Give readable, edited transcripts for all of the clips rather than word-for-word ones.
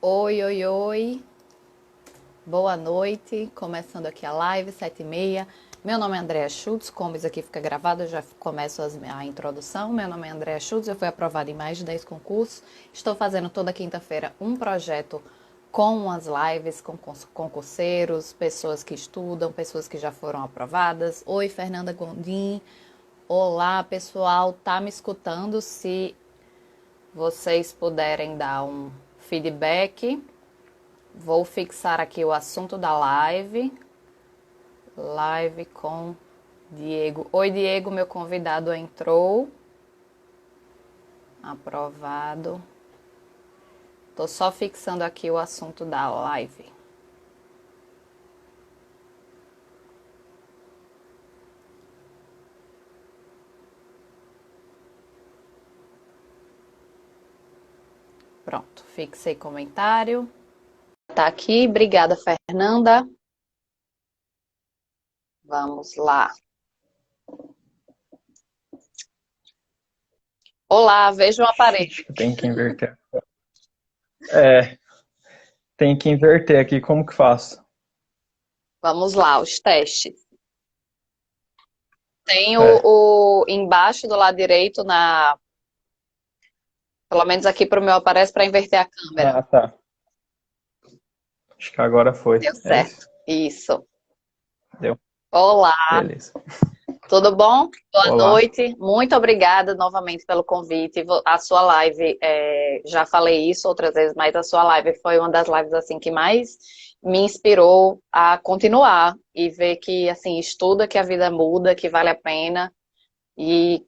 Oi, oi, oi. Boa noite. Começando aqui a live, 7h30. Meu nome é Andréa Schultz. Como isso aqui fica gravado, eu já começo a introdução. Meu nome é Andréa Schultz. Eu fui aprovada em mais de 10 concursos. Estou fazendo toda quinta-feira um projeto com umas lives com concurseiros, pessoas que estudam, pessoas que já foram aprovadas. Oi, Fernanda Gondim. Olá, pessoal. Tá me escutando? Se vocês puderem dar um feedback. Vou fixar aqui o assunto da live. Live com Diego. Oi, Diego, meu convidado entrou. Aprovado. Tô só fixando aqui o assunto da live. Pronto, fixei comentário. Tá aqui, obrigada, Fernanda. Vamos lá. Olá, vejo um aparelho. Tem que inverter. É, tem que inverter aqui. Como que faço? Vamos lá, os testes. Tem É. embaixo do lado direito, pelo menos aqui para o meu aparece para inverter a câmera. Ah, tá. Acho que agora foi. Deu É certo. isso? Isso. Deu. Olá, Beleza. tudo bom? Boa Olá. noite. Muito obrigada novamente pelo convite. A sua live, já falei isso outras vezes, mas a sua live foi uma das lives assim que mais me inspirou a continuar e ver que assim estuda, que a vida muda, que vale a pena. E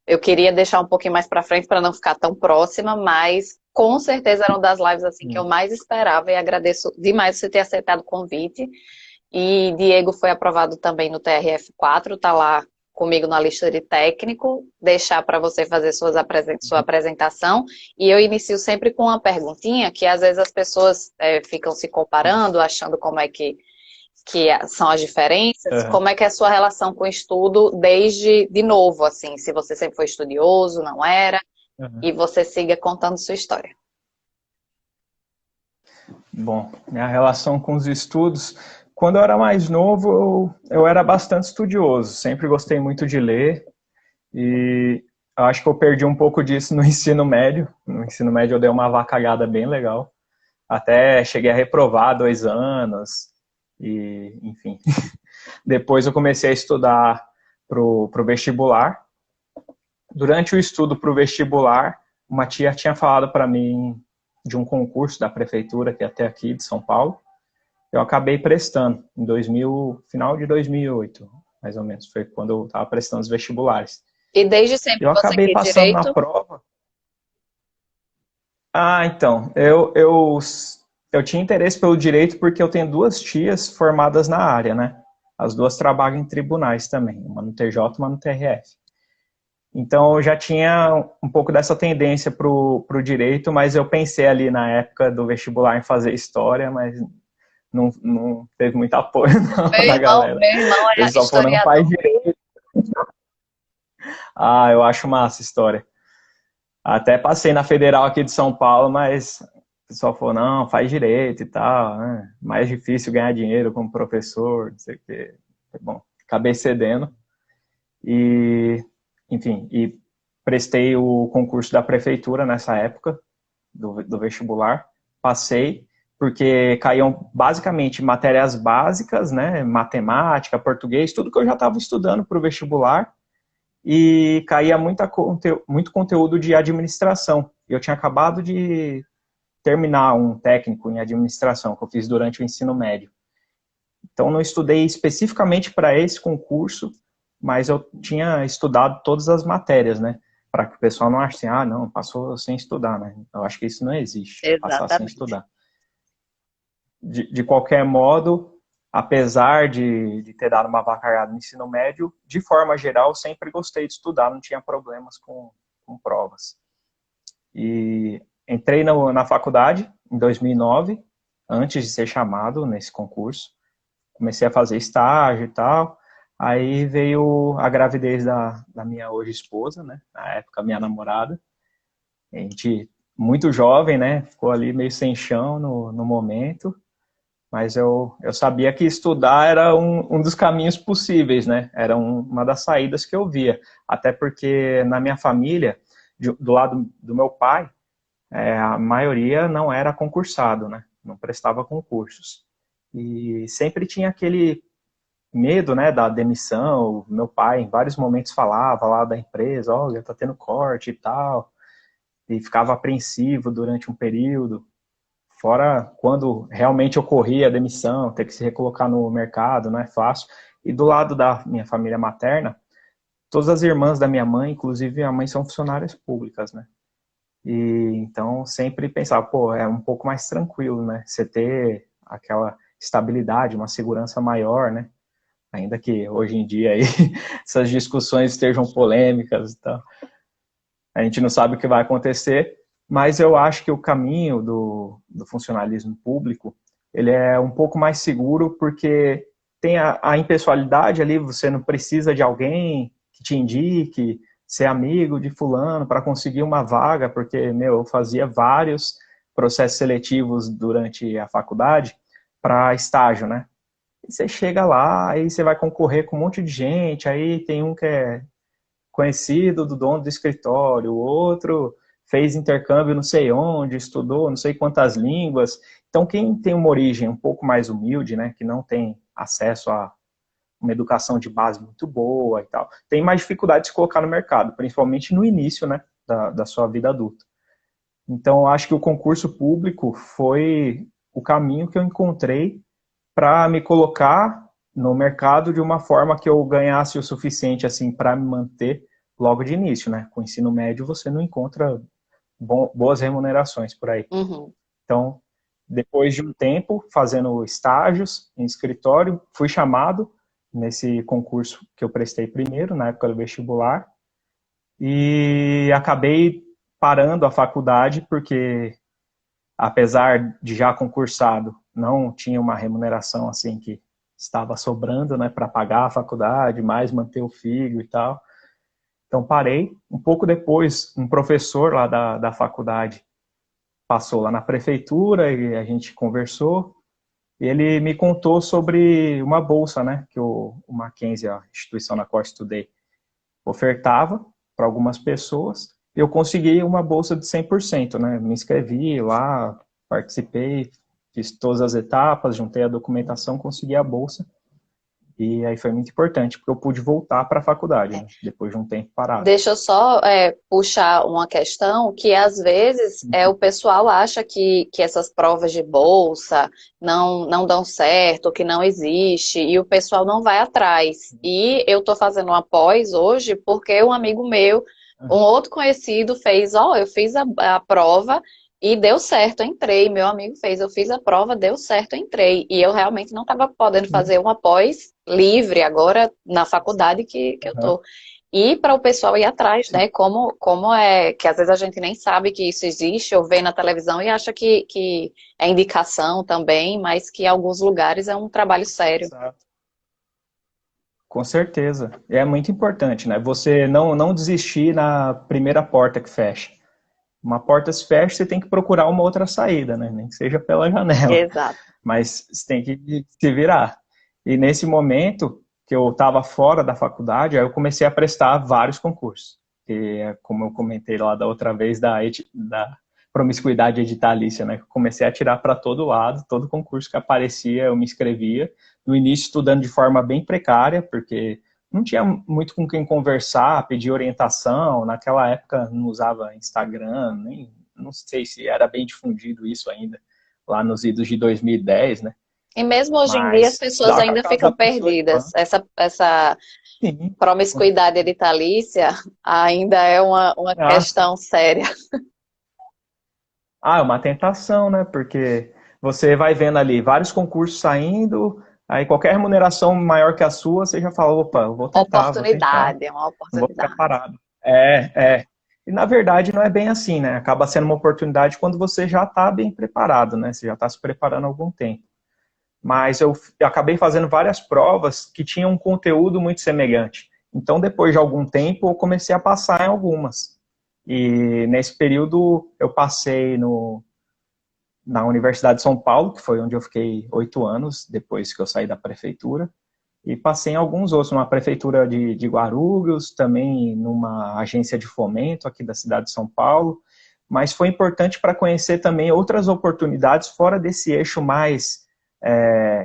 eu queria deixar um pouquinho mais para frente para não ficar tão próxima, mas com certeza era uma das lives assim que eu Hum. mais esperava e agradeço demais você ter aceitado o convite. E Diego foi aprovado também no TRF4, tá lá comigo na lista de técnico, deixar para você fazer sua apresentação. E eu inicio sempre com uma perguntinha, que às vezes as pessoas ficam se comparando, achando como é que são as diferenças. Aham. Como é que é a sua relação com o estudo desde de novo, assim, se você sempre foi estudioso, não era, Aham. e você siga contando sua história. Bom, minha relação com os estudos. Quando eu era mais novo, eu era bastante estudioso. Sempre gostei muito de ler. E eu acho que eu perdi um pouco disso no ensino médio. No ensino médio eu dei uma avacalhada bem legal. Até cheguei a reprovar 2 anos. E, enfim. Depois eu comecei a estudar pro vestibular. Durante o estudo pro vestibular, uma tia tinha falado para mim de um concurso da prefeitura, que é até aqui de São Paulo. Eu acabei prestando em 2000, final de 2008, mais ou menos. Foi quando eu estava prestando os vestibulares. E desde sempre Eu você acabei quer passando na direito? prova. Ah, então, eu tinha interesse pelo direito porque eu tenho duas tias formadas na área, né? As duas trabalham em tribunais também, uma no TJ e uma no TRF. Então eu já tinha um pouco dessa tendência pro direito, mas eu pensei ali na época do vestibular em fazer história, mas não teve muito apoio não, da galera. Meu irmão O é pessoal falou, não faz historiador. direito. Ah, eu acho massa história. Até passei na Federal aqui de São Paulo, mas o pessoal falou, não, faz direito e tal, né? Mais difícil ganhar dinheiro como professor, não sei o quê. Bom, acabei cedendo e, enfim, e prestei o concurso da prefeitura nessa época, do vestibular, passei, porque caíam basicamente matérias básicas, né, matemática, português, tudo que eu já estava estudando para o vestibular, e caía muito conteúdo de administração. Eu tinha acabado de terminar um técnico em administração que eu fiz durante o ensino médio. Então não estudei especificamente para esse concurso, mas eu tinha estudado todas as matérias, né? Para que o pessoal não ache assim, ah, não, passou sem estudar, né? Eu acho que isso não existe, passar sem Exatamente. estudar. De qualquer modo, apesar de ter dado uma vacaiada no ensino médio, de forma geral, sempre gostei de estudar, não tinha problemas com provas. E entrei na faculdade em 2009, antes de ser chamado nesse concurso. Comecei a fazer estágio e tal. Aí veio a gravidez da minha hoje esposa, né? Na época, minha namorada. A gente muito jovem, né? Ficou ali meio sem chão no momento, mas eu sabia que estudar era um dos caminhos possíveis, né? Era uma das saídas que eu via. Até porque na minha família, do lado do meu pai, a maioria não era concursado, né? Não prestava concursos. E sempre tinha aquele medo, né, da demissão. Meu pai, em vários momentos, falava lá da empresa, olha, tá tendo corte e tal, e ficava apreensivo durante um período. Fora quando realmente ocorria a demissão, ter que se recolocar no mercado, não é fácil. E do lado da minha família materna, todas as irmãs da minha mãe, inclusive minha mãe, são funcionárias públicas, né? E então sempre pensava, pô, é um pouco mais tranquilo, né? Você ter aquela estabilidade, uma segurança maior, né? Ainda que hoje em dia aí essas discussões estejam polêmicas e tal. A gente não sabe o que vai acontecer, mas eu acho que o caminho do funcionalismo público, ele é um pouco mais seguro porque tem a impessoalidade ali, você não precisa de alguém que te indique, ser amigo de fulano para conseguir uma vaga, porque, meu, eu fazia vários processos seletivos durante a faculdade para estágio, né? E você chega lá, aí você vai concorrer com um monte de gente, aí tem um que é conhecido do dono do escritório, o outro fez intercâmbio não sei onde, estudou não sei quantas línguas. Então, quem tem uma origem um pouco mais humilde, né, que não tem acesso a uma educação de base muito boa e tal, tem mais dificuldade de se colocar no mercado, principalmente no início, né, da sua vida adulta. Então, eu acho que o concurso público foi o caminho que eu encontrei para me colocar no mercado de uma forma que eu ganhasse o suficiente assim para me manter logo de início, né? Com o ensino médio você não encontra boas remunerações por aí. Uhum. Então, depois de um tempo fazendo estágios em escritório, fui chamado nesse concurso que eu prestei primeiro, na época do vestibular, e acabei parando a faculdade porque, apesar de já concursado, não tinha uma remuneração assim que estava sobrando, né, para pagar a faculdade, mais manter o filho e tal. Então parei. Um pouco depois, um professor lá da faculdade passou lá na prefeitura e a gente conversou. E ele me contou sobre uma bolsa, né, que o Mackenzie, a instituição na qual eu estudei, ofertava para algumas pessoas. Eu consegui uma bolsa de 100%, né? Me inscrevi lá, participei, fiz todas as etapas, juntei a documentação, consegui a bolsa. E aí foi muito importante, porque eu pude voltar para a faculdade, né? Depois de um tempo parado. Deixa eu só puxar uma questão que às vezes o pessoal acha que essas provas de bolsa não dão certo, que não existe, e o pessoal não vai atrás. E eu estou fazendo uma pós hoje porque um amigo meu, um outro conhecido fez, eu fiz a prova e deu certo, eu entrei. Meu amigo fez, eu fiz a prova, deu certo, eu entrei. E eu realmente não estava podendo fazer uma pós livre agora na faculdade que eu tô. E para o pessoal ir atrás, né? Como é que às vezes a gente nem sabe que isso existe, ou vê na televisão e acha que é indicação também, mas que em alguns lugares é um trabalho sério. Exato. Com certeza. É muito importante, né? Você não desistir na primeira porta que fecha. Uma porta se fecha, você tem que procurar uma outra saída, né? Nem que seja pela janela. Exato. Mas você tem que se virar. E nesse momento que eu estava fora da faculdade, aí eu comecei a prestar vários concursos. E, como eu comentei lá da outra vez, da promiscuidade editalícia, né? Eu comecei a tirar para todo lado, todo concurso que aparecia eu me inscrevia. No início estudando de forma bem precária, porque não tinha muito com quem conversar, pedir orientação. Naquela época não usava Instagram, nem não sei se era bem difundido isso ainda, lá nos idos de 2010, né? E mesmo hoje em dia as Mas pessoas dá com a ainda casa ficam da pessoa de perdidas. pano. Essa Sim. promiscuidade editalícia ainda é uma Ah, sim. questão séria. É uma tentação, né? Porque você vai vendo ali vários concursos saindo, aí qualquer remuneração maior que a sua, você já fala, opa, eu vou tentar, Oportunidade, é uma não vou ficar oportunidade. parado. É. E na verdade não é bem assim, né? Acaba sendo uma oportunidade quando você já está bem preparado, né? Você já está se preparando há algum tempo. Mas eu acabei fazendo várias provas que tinham um conteúdo muito semelhante. Então, depois de algum tempo, eu comecei a passar em algumas. E nesse período eu passei na Universidade de São Paulo, que foi onde eu fiquei 8 anos, depois que eu saí da prefeitura. E passei em alguns outros, numa prefeitura de Guarulhos, também numa agência de fomento aqui da cidade de São Paulo, mas foi importante para conhecer também outras oportunidades fora desse eixo mais,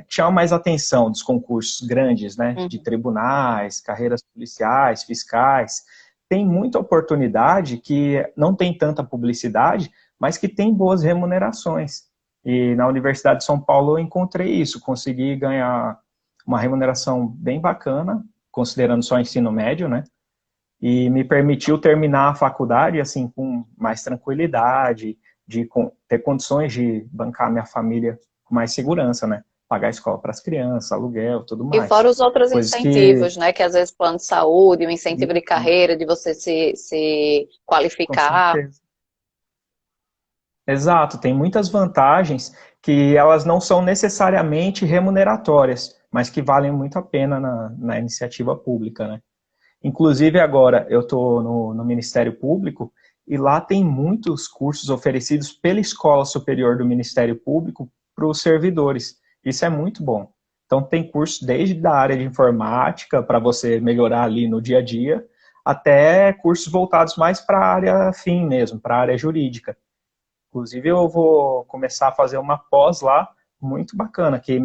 que chama mais atenção dos concursos grandes, né, de tribunais, carreiras policiais, fiscais. Tem muita oportunidade que não tem tanta publicidade, mas que tem boas remunerações. E na Universidade de São Paulo eu encontrei isso, consegui ganhar uma remuneração bem bacana, considerando só ensino médio, né? E me permitiu terminar a faculdade, assim, com mais tranquilidade, de ter condições de bancar minha família com mais segurança, né? Pagar escola para as crianças, aluguel, tudo E mais. fora os outros Coisas que... incentivos, né? Que às vezes plano de saúde, um incentivo de carreira, de você se Com qualificar. certeza. Exato, tem muitas vantagens que elas não são necessariamente remuneratórias, mas que valem muito a pena na iniciativa pública, né? Inclusive agora eu estou no Ministério Público e lá tem muitos cursos oferecidos pela Escola Superior do Ministério Público para os servidores. Isso é muito bom. Então tem cursos desde a área de informática para você melhorar ali no dia a dia, até cursos voltados mais para a área fim mesmo, para a área jurídica. Inclusive, eu vou começar a fazer uma pós lá, muito bacana, que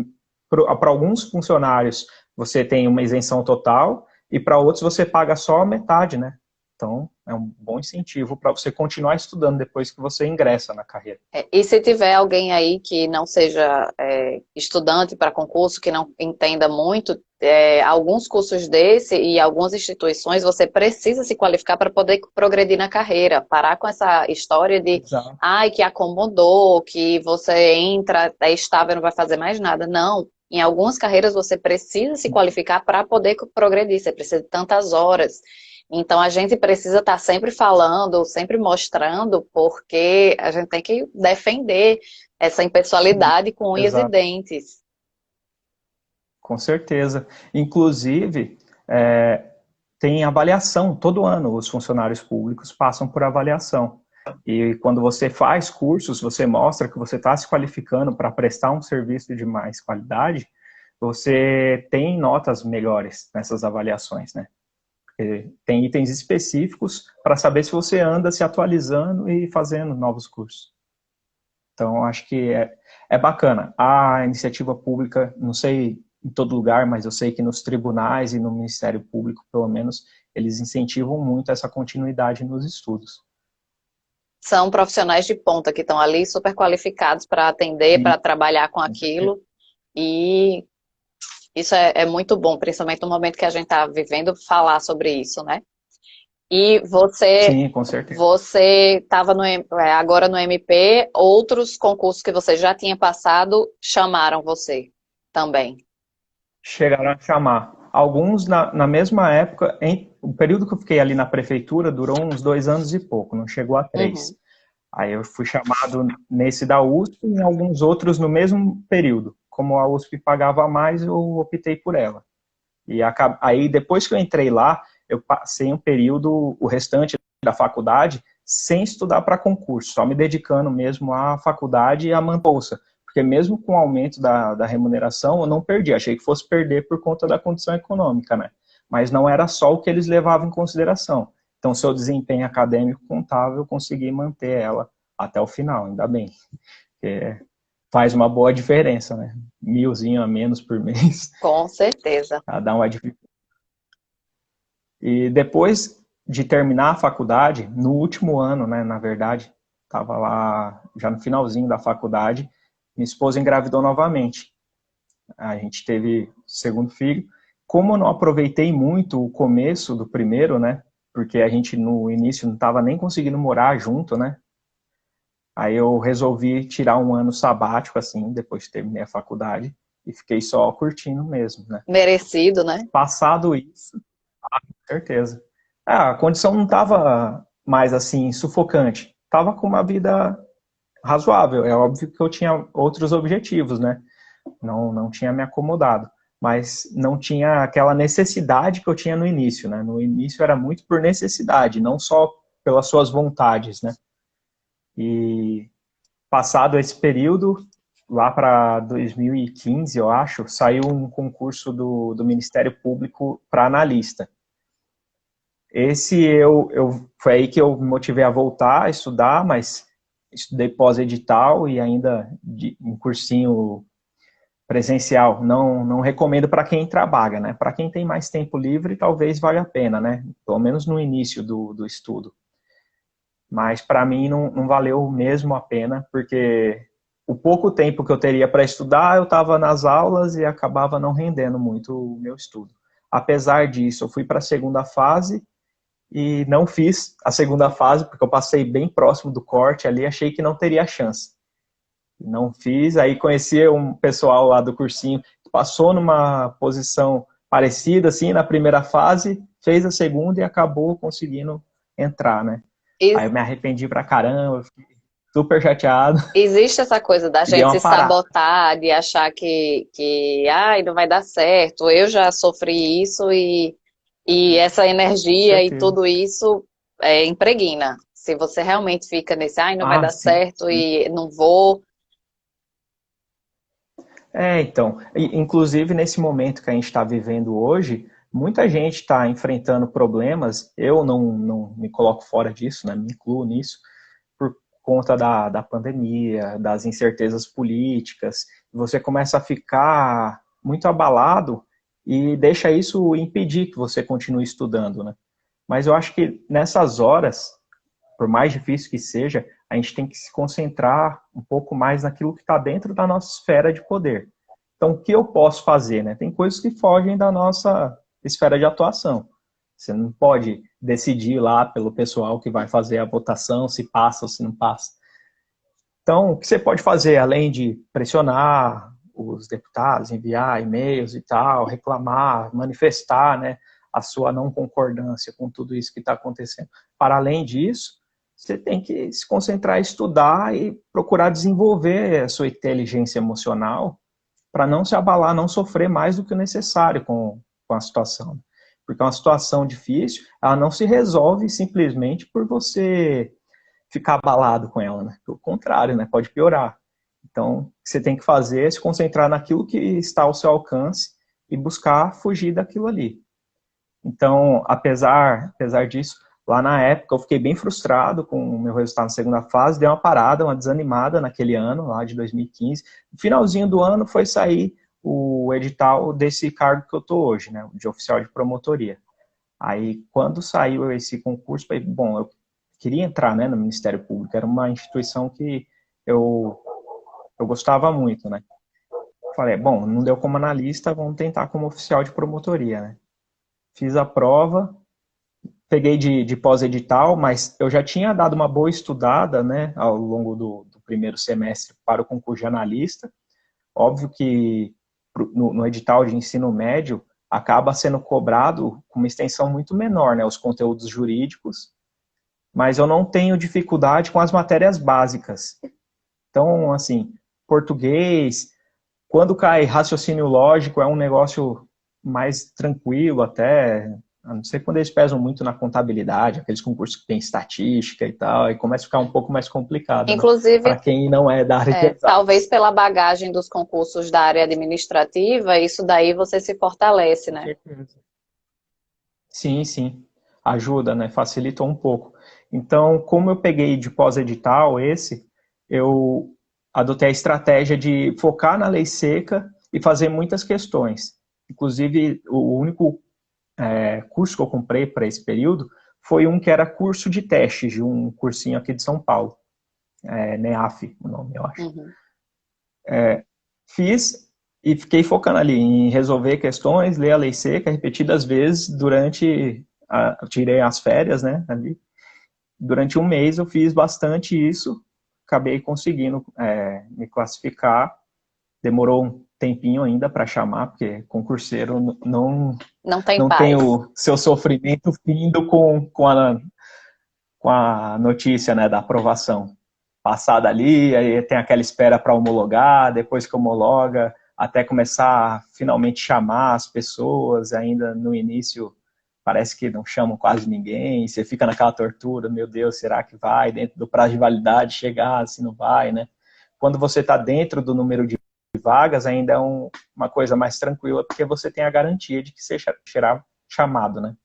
para alguns funcionários você tem uma isenção total e para outros você paga só a metade, né? Então, é um bom incentivo para você continuar estudando depois que você ingressa na carreira. E se tiver alguém aí que não seja estudante para concurso, que não entenda muito, alguns cursos desse e algumas instituições você precisa se qualificar para poder progredir na carreira. Parar com essa história de, Exato. ai, que acomodou, que você entra, é estável, não vai fazer mais nada. Não. Em algumas carreiras você precisa se qualificar para poder progredir, você precisa de tantas horas. Então a gente precisa estar sempre falando, sempre mostrando, porque a gente tem que defender essa impessoalidade com unhas e Exato. dentes. Com certeza. Inclusive, tem avaliação todo ano, os funcionários públicos passam por avaliação. E quando você faz cursos, você mostra que você está se qualificando para prestar um serviço de mais qualidade, você tem notas melhores nessas avaliações, né? Porque tem itens específicos para saber se você anda se atualizando e fazendo novos cursos. Então, acho que é bacana. A iniciativa pública, não sei em todo lugar, mas eu sei que nos tribunais e no Ministério Público, pelo menos, eles incentivam muito essa continuidade nos estudos. São profissionais de ponta que estão ali super qualificados para atender, E, para trabalhar com aquilo. E isso é muito bom, principalmente no momento que a gente está vivendo, falar sobre isso, né? E sim, com certeza. você estava agora no MP, outros concursos que você já tinha passado chamaram você também. Chegaram a chamar. Alguns na mesma época, o período que eu fiquei ali na prefeitura durou uns 2 anos e pouco, não chegou a 3. Uhum. Aí eu fui chamado nesse da USP e em alguns outros no mesmo período. Como a USP pagava mais, eu optei por ela. E aí, depois que eu entrei lá, eu passei um período, o restante da faculdade, sem estudar para concurso, só me dedicando mesmo à faculdade e à bolsa. Porque mesmo com o aumento da remuneração, eu não perdi. Achei que fosse perder por conta da condição econômica, né? Mas não era só o que eles levavam em consideração. Então, seu desempenho acadêmico contável, eu consegui manter ela até o final, ainda bem. Porque faz uma boa diferença, né? 1.000 a menos por mês. Com certeza. Dá uma diferença. E depois de terminar a faculdade, no último ano, né, na verdade, estava lá já no finalzinho da faculdade, minha esposa engravidou novamente. A gente teve o segundo filho. Como eu não aproveitei muito o começo do primeiro, né, porque a gente no início não estava nem conseguindo morar junto, né, aí eu resolvi tirar um ano sabático, assim, depois que terminei a faculdade, e fiquei só curtindo mesmo, né. Merecido, né? Passado isso, com certeza. A condição não estava mais assim sufocante. Estava com uma vida razoável. É óbvio que eu tinha outros objetivos, né? Não tinha me acomodado. Mas não tinha aquela necessidade que eu tinha no início, né? No início era muito por necessidade, não só pelas suas vontades, né? E passado esse período, lá para 2015, eu acho, saiu um concurso do Ministério Público para analista. Foi aí que eu me motivei a voltar a estudar, mas estudei pós-edital e ainda um cursinho presencial. Não recomendo para quem trabalha, né? Para quem tem mais tempo livre, talvez valha a pena, né? Pelo menos no início do estudo. Mas para mim não valeu mesmo a pena, porque o pouco tempo que eu teria para estudar, eu estava nas aulas e acabava não rendendo muito o meu estudo. Apesar disso, eu fui para a segunda fase e não fiz a segunda fase, porque eu passei bem próximo do corte ali, achei que não teria chance. Não fiz, aí conheci um pessoal lá do cursinho que passou numa posição parecida, assim, na primeira fase, fez a segunda e acabou conseguindo entrar, né? Aí eu me arrependi pra caramba, fiquei super chateado Existe essa coisa da e dei gente uma se parada. sabotar, de achar que ai, não vai dar certo. Eu já sofri isso e essa Com energia e certeza. tudo isso impregna. Se você realmente fica nesse, ai, não vai Ah, dar sim, certo sim. e não vou. Então, inclusive nesse momento que a gente está vivendo hoje, muita gente está enfrentando problemas, eu não me coloco fora disso, né, me incluo nisso, por conta da pandemia, das incertezas políticas, você começa a ficar muito abalado e deixa isso impedir que você continue estudando, né? Mas eu acho que nessas horas, por mais difícil que seja, a gente tem que se concentrar um pouco mais naquilo que está dentro da nossa esfera de poder. Então, o que eu posso fazer, né? Tem coisas que fogem da nossa esfera de atuação. Você não pode decidir lá pelo pessoal que vai fazer a votação se passa ou se não passa. Então, o que você pode fazer, além de pressionar os deputados, enviar e-mails e tal, reclamar, manifestar, né, a sua não concordância com tudo isso que está acontecendo. Para além disso, você tem que se concentrar em estudar e procurar desenvolver a sua inteligência emocional para não se abalar, não sofrer mais do que o necessário com a situação. Porque uma situação difícil, ela não se resolve simplesmente por você ficar abalado com ela, né? Pelo contrário, né? Pode piorar. Então, o que você tem que fazer é se concentrar naquilo que está ao seu alcance e buscar fugir daquilo ali. Então, apesar disso, lá na época eu fiquei bem frustrado com o meu resultado na segunda fase, dei uma parada, uma desanimada naquele ano, lá de 2015. No finalzinho do ano foi sair o edital desse cargo que eu estou hoje, né? De oficial de promotoria. Aí, quando saiu esse concurso, falei, bom, eu queria entrar, né, no Ministério Público, era uma instituição que eu, eu gostava muito, né? Falei, bom, não deu como analista, vamos tentar como oficial de promotoria, né? Fiz a prova, peguei de pós-edital, mas eu já tinha dado uma boa estudada, né, ao longo do primeiro semestre para o concurso de analista. Óbvio que no edital de ensino médio acaba sendo cobrado com uma extensão muito menor, né, os conteúdos jurídicos, mas eu não tenho dificuldade com as matérias básicas. Então, assim, português, quando cai raciocínio lógico, é um negócio mais tranquilo até, a não ser quando eles pesam muito na contabilidade, aqueles concursos que tem estatística e tal, aí começa a ficar um pouco mais complicado, né? Para Inclusive, quem não é da área de talvez exatas. pela bagagem dos concursos da área administrativa, isso daí você se fortalece, Com né? certeza. Sim, sim. Ajuda, né? Facilitou um pouco. Então, como eu peguei de pós-edital eu adotei a estratégia de focar na lei seca e fazer muitas questões. Inclusive, o único curso que eu comprei para esse período foi um que era curso de testes, de um cursinho aqui de São Paulo. NEAF, o nome, eu acho. Uhum. Fiz e fiquei focando ali em resolver questões, ler a lei seca repetidas vezes durante tirei as férias, né, ali. Durante um mês eu fiz bastante isso, acabei conseguindo me classificar. Demorou um tempinho ainda para chamar, porque concurseiro Não tem não tem paz. o seu sofrimento findo com a notícia, né, da aprovação. Passada ali, aí tem aquela espera para homologar, depois que homologa, até começar a finalmente chamar as pessoas, ainda no início parece que não chamam quase ninguém, você fica naquela tortura, meu Deus, será que vai dentro do prazo de validade chegar, se não vai, né? Quando você está dentro do número de vagas, ainda é uma coisa mais tranquila, porque você tem a garantia de que você será chamado, né?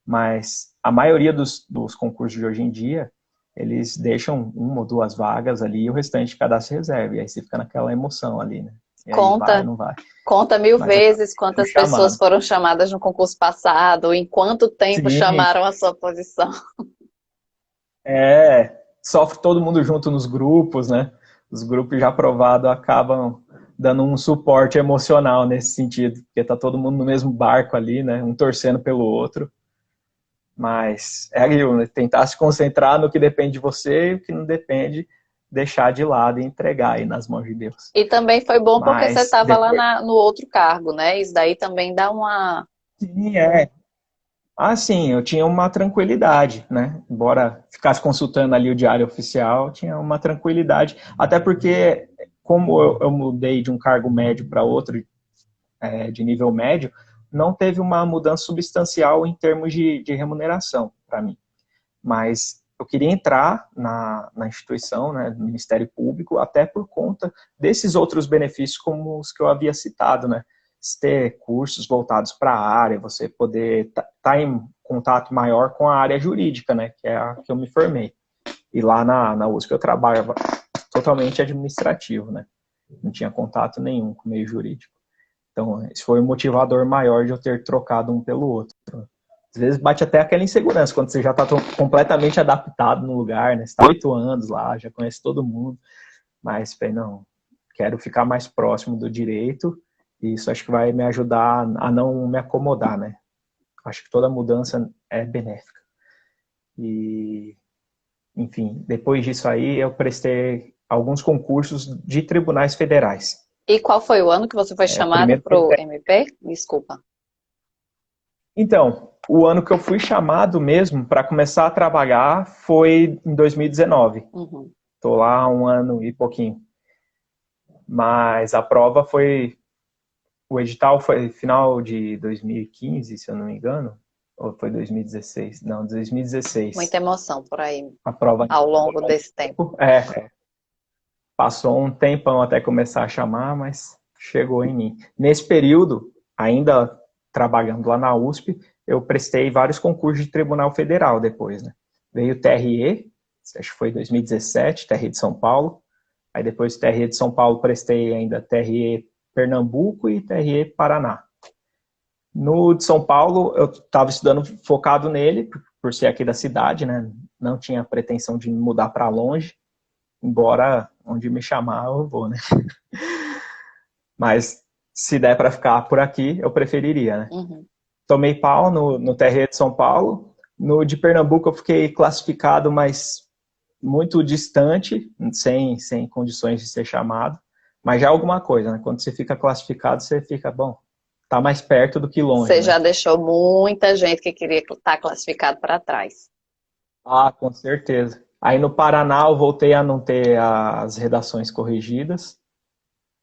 Mas a maioria dos concursos de hoje em dia, eles deixam 1 ou 2 vagas ali e o restante cadastro reserva. E aí você fica naquela emoção ali, né? E aí vai, não vai. Conta 1000 Mas vezes quantas pessoas chamado. foram chamadas no concurso passado, em quanto tempo Sim, chamaram a sua posição. sofre todo mundo junto nos grupos, né? Os grupos já aprovados acabam dando um suporte emocional nesse sentido, porque tá todo mundo no mesmo barco ali, né? Um torcendo pelo outro. Mas é aquilo, né? Tentar se concentrar no que depende de você e o que não depende, deixar de lado e entregar aí nas mãos de Deus. E também foi bom porque você Mas estava depois... lá no outro cargo, né? Isso daí também dá uma... Sim, sim, eu tinha uma tranquilidade, né? Embora ficasse consultando ali o diário oficial, tinha uma tranquilidade. Até porque, como eu mudei de um cargo médio para outro, de nível médio, não teve uma mudança substancial em termos de remuneração para mim. Mas eu queria entrar na instituição, né, no Ministério Público, até por conta desses outros benefícios como os que eu havia citado, né? Ter cursos voltados para a área, você poder estar em contato maior com a área jurídica, né, que é a que eu me formei. E lá na USP eu trabalhava totalmente administrativo, né? Não tinha contato nenhum com o meio jurídico. Então, esse foi o motivador maior de eu ter trocado um pelo outro. Às vezes bate até aquela insegurança, quando você já está completamente adaptado no lugar, né? Você está 8 anos lá, já conhece todo mundo. Mas, falei, não, quero ficar mais próximo do direito, e isso acho que vai me ajudar a não me acomodar, né? Acho que toda mudança é benéfica. E, enfim, depois disso aí, eu prestei alguns concursos de tribunais federais. E qual foi o ano que você foi chamado Primeiro, para o MP? Desculpa. então, o ano que eu fui chamado mesmo para começar a trabalhar foi em 2019. Uhum. Estou lá há 1 ano e pouquinho. Mas a prova foi... O edital foi final de 2015, se eu não me engano. Ou foi 2016? Não, 2016. Muita emoção por aí A prova ao longo desse tempo. Passou um tempão até começar a chamar, mas chegou em mim. Nesse período, ainda trabalhando lá na USP, eu prestei vários concursos de Tribunal Federal depois, né? Veio o TRE, acho que foi 2017, TRE de São Paulo. Aí depois do TRE de São Paulo prestei ainda TRE Pernambuco e TRE Paraná. No de São Paulo, eu estava estudando focado nele, por ser aqui da cidade, né? Não tinha pretensão de mudar para longe, embora onde me chamar eu vou, né? Mas se der para ficar por aqui, eu preferiria, né? Uhum. Tomei pau no TRE de São Paulo. No de Pernambuco eu fiquei classificado, mas muito distante, sem condições de ser chamado. Mas já é alguma coisa, né? Quando você fica classificado, você fica, bom, tá mais perto do que longe, Você né? já deixou muita gente que queria estar classificado para trás. Ah, com certeza. Aí no Paraná eu voltei a não ter as redações corrigidas.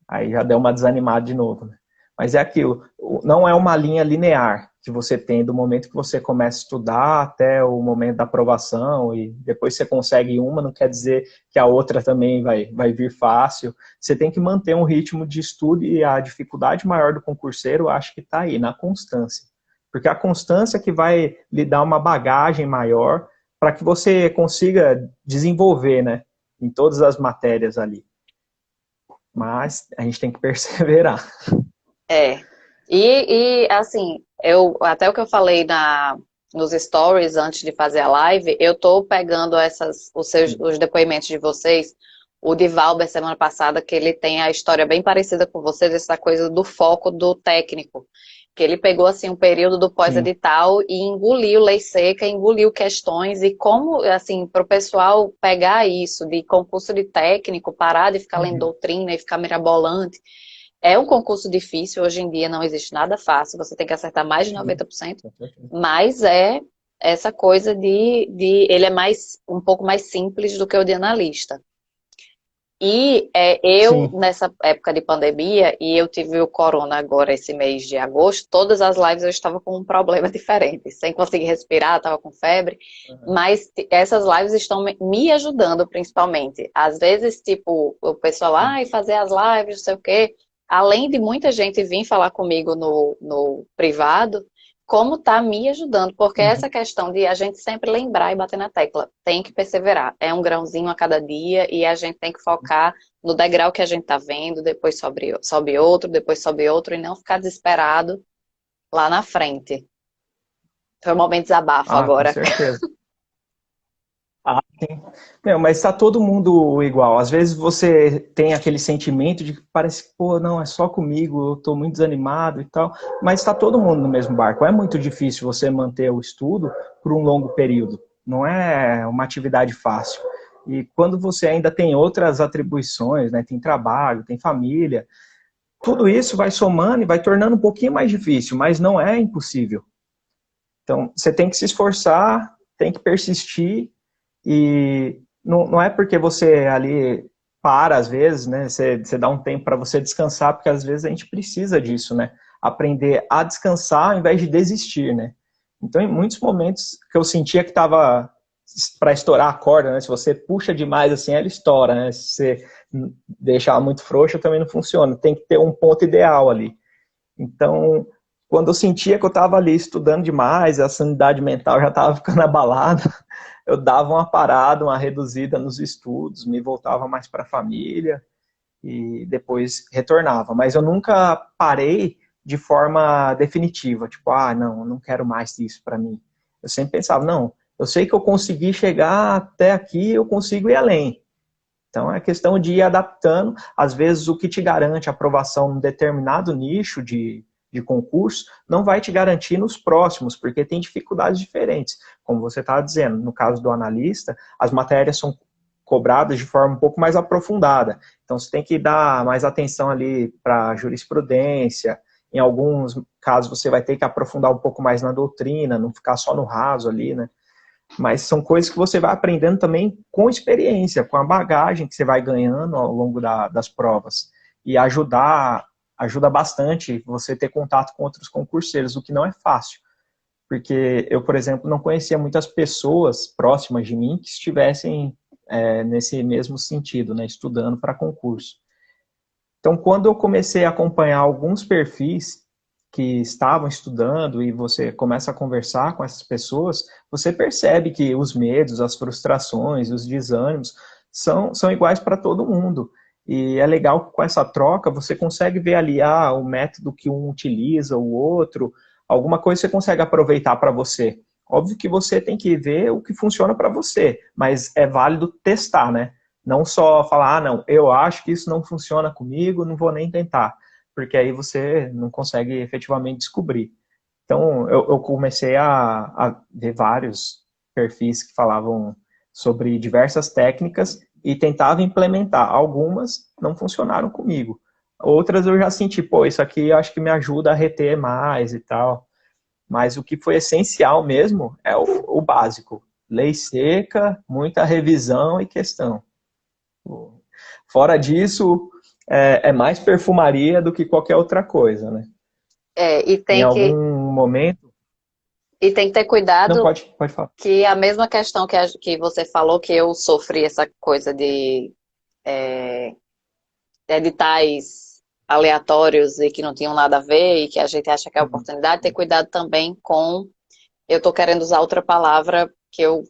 Aí já deu uma desanimada de novo, né? Mas é aquilo, não é uma linha linear que você tem do momento que você começa a estudar até o momento da aprovação, e depois você consegue uma, não quer dizer que a outra também vai vir fácil. Você tem que manter um ritmo de estudo, e a dificuldade maior do concurseiro, acho que está aí, na constância. Porque a constância que vai lhe dar uma bagagem maior para que você consiga desenvolver, né, em todas as matérias ali. Mas a gente tem que perseverar. Assim, até o que eu falei nos stories antes de fazer a live, eu tô pegando os depoimentos de vocês. O de Valber, semana passada, que ele tem a história bem parecida com vocês, essa coisa do foco do técnico. Que ele pegou, assim, um período do pós-edital e engoliu lei seca, engoliu questões, e como, assim, para o pessoal pegar isso de concurso de técnico, parar de ficar lendo doutrina e ficar mirabolante. É um concurso difícil, hoje em dia não existe nada fácil, você tem que acertar mais de 90%, mas é essa coisa ele é um pouco mais simples do que o de analista. E eu, Sim. nessa época de pandemia, e eu tive o corona agora esse mês de agosto, todas as lives eu estava com um problema diferente, sem conseguir respirar, estava com febre, mas essas lives estão me ajudando principalmente. Às vezes, tipo, o pessoal, Sim. ai, fazer as lives, não sei o quê, além de muita gente vir falar comigo no privado, como tá me ajudando, porque essa Uhum. questão de a gente sempre lembrar e bater na tecla, tem que perseverar, é um grãozinho a cada dia e a gente tem que focar no degrau que a gente tá vendo, depois sobe outro, depois sobe outro e não ficar desesperado lá na frente. Foi um momento de desabafo Ah, com agora. certeza. Ah, sim. Meu, mas está todo mundo igual. Às vezes você tem aquele sentimento de que parece que, pô, não, é só comigo, eu estou muito desanimado e tal, mas está todo mundo no mesmo barco. É muito difícil você manter o estudo por um longo período. Não é uma atividade fácil. E quando você ainda tem outras atribuições, né, tem trabalho, tem família, tudo isso vai somando e vai tornando um pouquinho mais difícil, mas não é impossível. Então, você tem que se esforçar, tem que persistir e não é porque você ali para, às vezes, né? Você dá um tempo para você descansar, porque às vezes a gente precisa disso, né? Aprender a descansar ao invés de desistir, né? Então, em muitos momentos que eu sentia que estava para estourar a corda, né? Se você puxa demais assim, ela estoura, né? Se você deixar ela muito frouxa, também não funciona. Tem que ter um ponto ideal ali. Então, quando eu sentia que eu estava ali estudando demais, a sanidade mental já estava ficando abalada, eu dava uma parada, uma reduzida nos estudos, me voltava mais para a família e depois retornava. Mas eu nunca parei de forma definitiva, tipo, ah, não, eu não quero mais isso para mim. Eu sempre pensava, não, eu sei que eu consegui chegar até aqui, eu consigo ir além. Então é questão de ir adaptando. Às vezes o que te garante aprovação num determinado nicho de concurso não vai te garantir nos próximos, porque tem dificuldades diferentes. Como você estava dizendo, no caso do analista, as matérias são cobradas de forma um pouco mais aprofundada. Então você tem que dar mais atenção ali para jurisprudência. Em alguns casos você vai ter que aprofundar um pouco mais na doutrina, não ficar só no raso ali, né? Mas são coisas que você vai aprendendo também com experiência, com a bagagem que você vai ganhando ao longo das provas. E ajuda bastante você ter contato com outros concurseiros, o que não é fácil. Porque eu, por exemplo, não conhecia muitas pessoas próximas de mim que estivessem nesse mesmo sentido, né, estudando para concurso. Então, quando eu comecei a acompanhar alguns perfis que estavam estudando e você começa a conversar com essas pessoas, você percebe que os medos, as frustrações, os desânimos são iguais para todo mundo. E é legal que com essa troca você consegue ver ali o método que um utiliza, o outro, alguma coisa você consegue aproveitar para você. Óbvio que você tem que ver o que funciona para você, mas é válido testar, né? Não só falar, não, eu acho que isso não funciona comigo, não vou nem tentar, porque aí você não consegue efetivamente descobrir. Então, eu comecei a ver vários perfis que falavam sobre diversas técnicas e tentava implementar. Algumas não funcionaram comigo. Outras eu já senti, pô, isso aqui eu acho que me ajuda a reter mais e tal. Mas o que foi essencial mesmo é o básico. Lei seca, muita revisão e questão. Fora disso, é mais perfumaria do que qualquer outra coisa, né? É, Em algum momento... e tem que ter Não, cuidado pode falar. que a mesma questão que você falou, que eu sofri essa coisa de editais aleatórios e que não tinham nada a ver e que a gente acha que é Uhum. oportunidade, ter cuidado também com. Eu estou querendo usar outra palavra que eu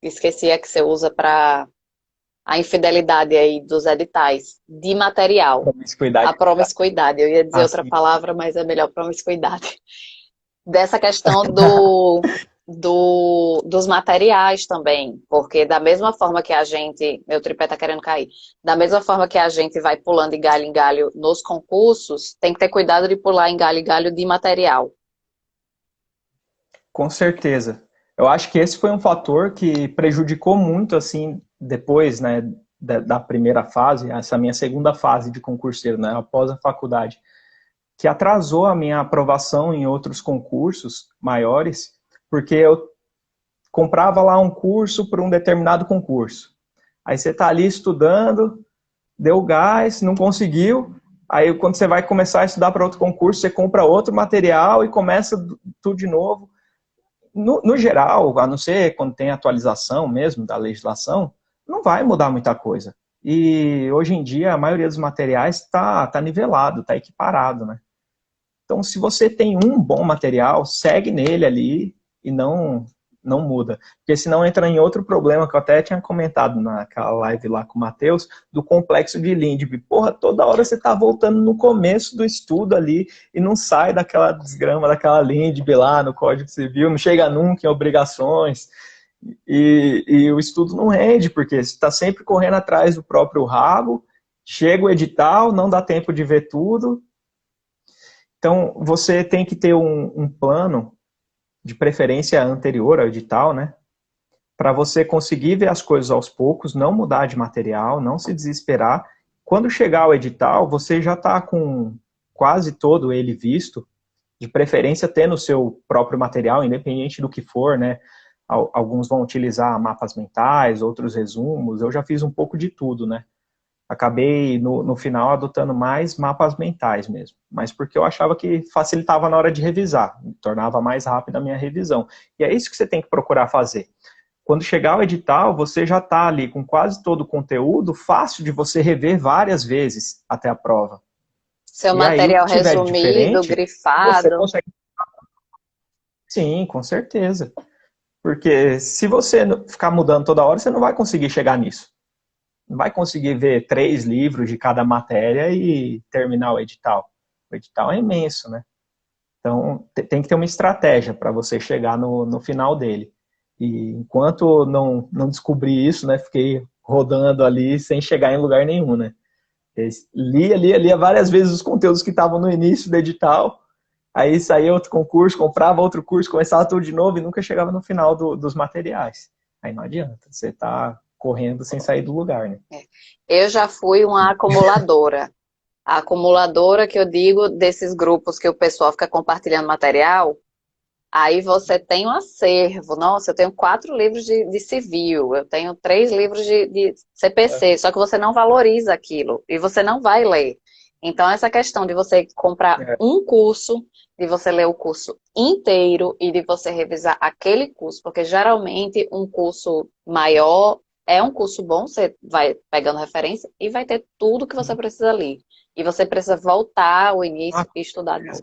esqueci, é que você usa para a infidelidade aí dos editais, de material. A Promiscuidade. promiscuidade. Eu ia dizer outra Assim. palavra, mas é melhor promiscuidade. Dessa questão dos materiais também, porque da mesma forma que a gente, meu tripé tá querendo cair, da mesma forma que a gente vai pulando de galho em galho nos concursos, tem que ter cuidado de pular em galho de material. Com certeza. Eu acho que esse foi um fator que prejudicou muito, assim, depois, né, da primeira fase, essa minha segunda fase de concurseiro, né, após a faculdade, que atrasou a minha aprovação em outros concursos maiores, porque eu comprava lá um curso para um determinado concurso. Aí você está ali estudando, deu gás, não conseguiu, aí quando você vai começar a estudar para outro concurso, você compra outro material e começa tudo de novo. No geral, a não ser quando tem atualização mesmo da legislação, não vai mudar muita coisa. E hoje em dia a maioria dos materiais está nivelado, está equiparado, né? Então, se você tem um bom material, segue nele ali e não muda. Porque senão entra em outro problema que eu até tinha comentado naquela live lá com o Matheus, do complexo de Lindbergh. Porra, toda hora você tá voltando no começo do estudo ali e não sai daquela desgrama, daquela Lindbergh lá no Código Civil, não chega nunca em obrigações. E o estudo não rende, porque você está sempre correndo atrás do próprio rabo, chega o edital, não dá tempo de ver tudo. Então, você tem que ter um plano, de preferência anterior ao edital, né? Para você conseguir ver as coisas aos poucos, não mudar de material, não se desesperar. Quando chegar o edital, você já está com quase todo ele visto, de preferência tendo o seu próprio material, independente do que for, né? Alguns vão utilizar mapas mentais, outros resumos, eu já fiz um pouco de tudo, né? Acabei, no final, adotando mais mapas mentais mesmo, mas porque eu achava que facilitava na hora de revisar, tornava mais rápida a minha revisão. E é isso que você tem que procurar fazer. Quando chegar o edital, você já está ali com quase todo o conteúdo, fácil de você rever várias vezes até a prova. Seu E material aí, o que tiver resumido, diferente, grifado. você consegue... Sim, com certeza. Porque se você ficar mudando toda hora, você não vai conseguir chegar nisso. Não vai conseguir ver 3 livros de cada matéria e terminar o edital. O edital é imenso, né? Então, tem que ter uma estratégia para você chegar no final dele. E enquanto não descobri isso, né, fiquei rodando ali sem chegar em lugar nenhum, né? Lia várias vezes os conteúdos que estavam no início do edital, aí saía outro concurso, comprava outro curso, começava tudo de novo e nunca chegava no final dos materiais. Aí não adianta, você está correndo sem sair do lugar, né? Eu já fui uma acumuladora. A acumuladora que eu digo desses grupos que o pessoal fica compartilhando material, aí você tem um acervo. Nossa, eu tenho 4 livros de civil, eu tenho 3 livros de CPC, só que você não valoriza aquilo e você não vai ler. Então, essa questão de você comprar um curso, de você ler o curso inteiro e de você revisar aquele curso, porque geralmente um curso maior é um curso bom, você vai pegando referência e vai ter tudo que você precisa ler. E você precisa voltar ao início e estudar de novo.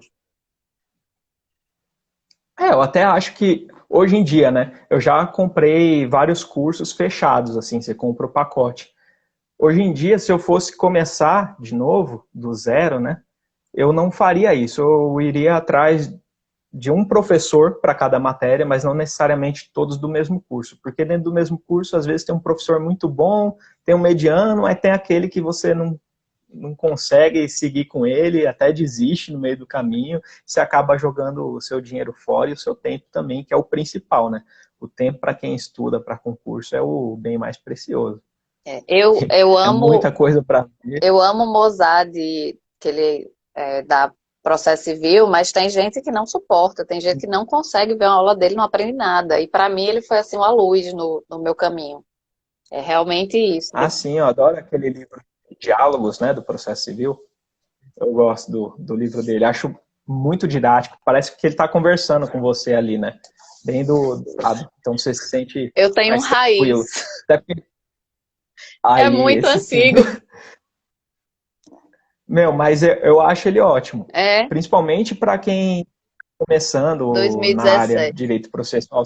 Eu até acho que hoje em dia, né? Eu já comprei vários cursos fechados, assim, você compra o pacote. Hoje em dia, se eu fosse começar de novo, do zero, né? Eu não faria isso. Eu iria atrás de um professor para cada matéria, mas não necessariamente todos do mesmo curso. Porque dentro do mesmo curso, às vezes tem um professor muito bom, tem um mediano, aí tem aquele que você não consegue seguir com ele, até desiste no meio do caminho, você acaba jogando o seu dinheiro fora e o seu tempo também, que é o principal, né? O tempo para quem estuda para concurso é o bem mais precioso. Eu amo, muita coisa para ver. Eu amo Mozart, que ele dá processo civil, mas tem gente que não suporta, tem gente que não consegue ver uma aula dele, não aprende nada. E para mim ele foi assim uma luz no meu caminho. É realmente isso. Ah, sim, eu adoro aquele livro Diálogos, né, do processo civil. Eu gosto do livro dele, acho muito didático, parece que ele está conversando com você ali, né, bem do lado, então você se sente Eu tenho mais raiz. Aí, é muito antigo. Mas eu acho ele ótimo, É, principalmente para quem está começando na área de 2017. direito processual.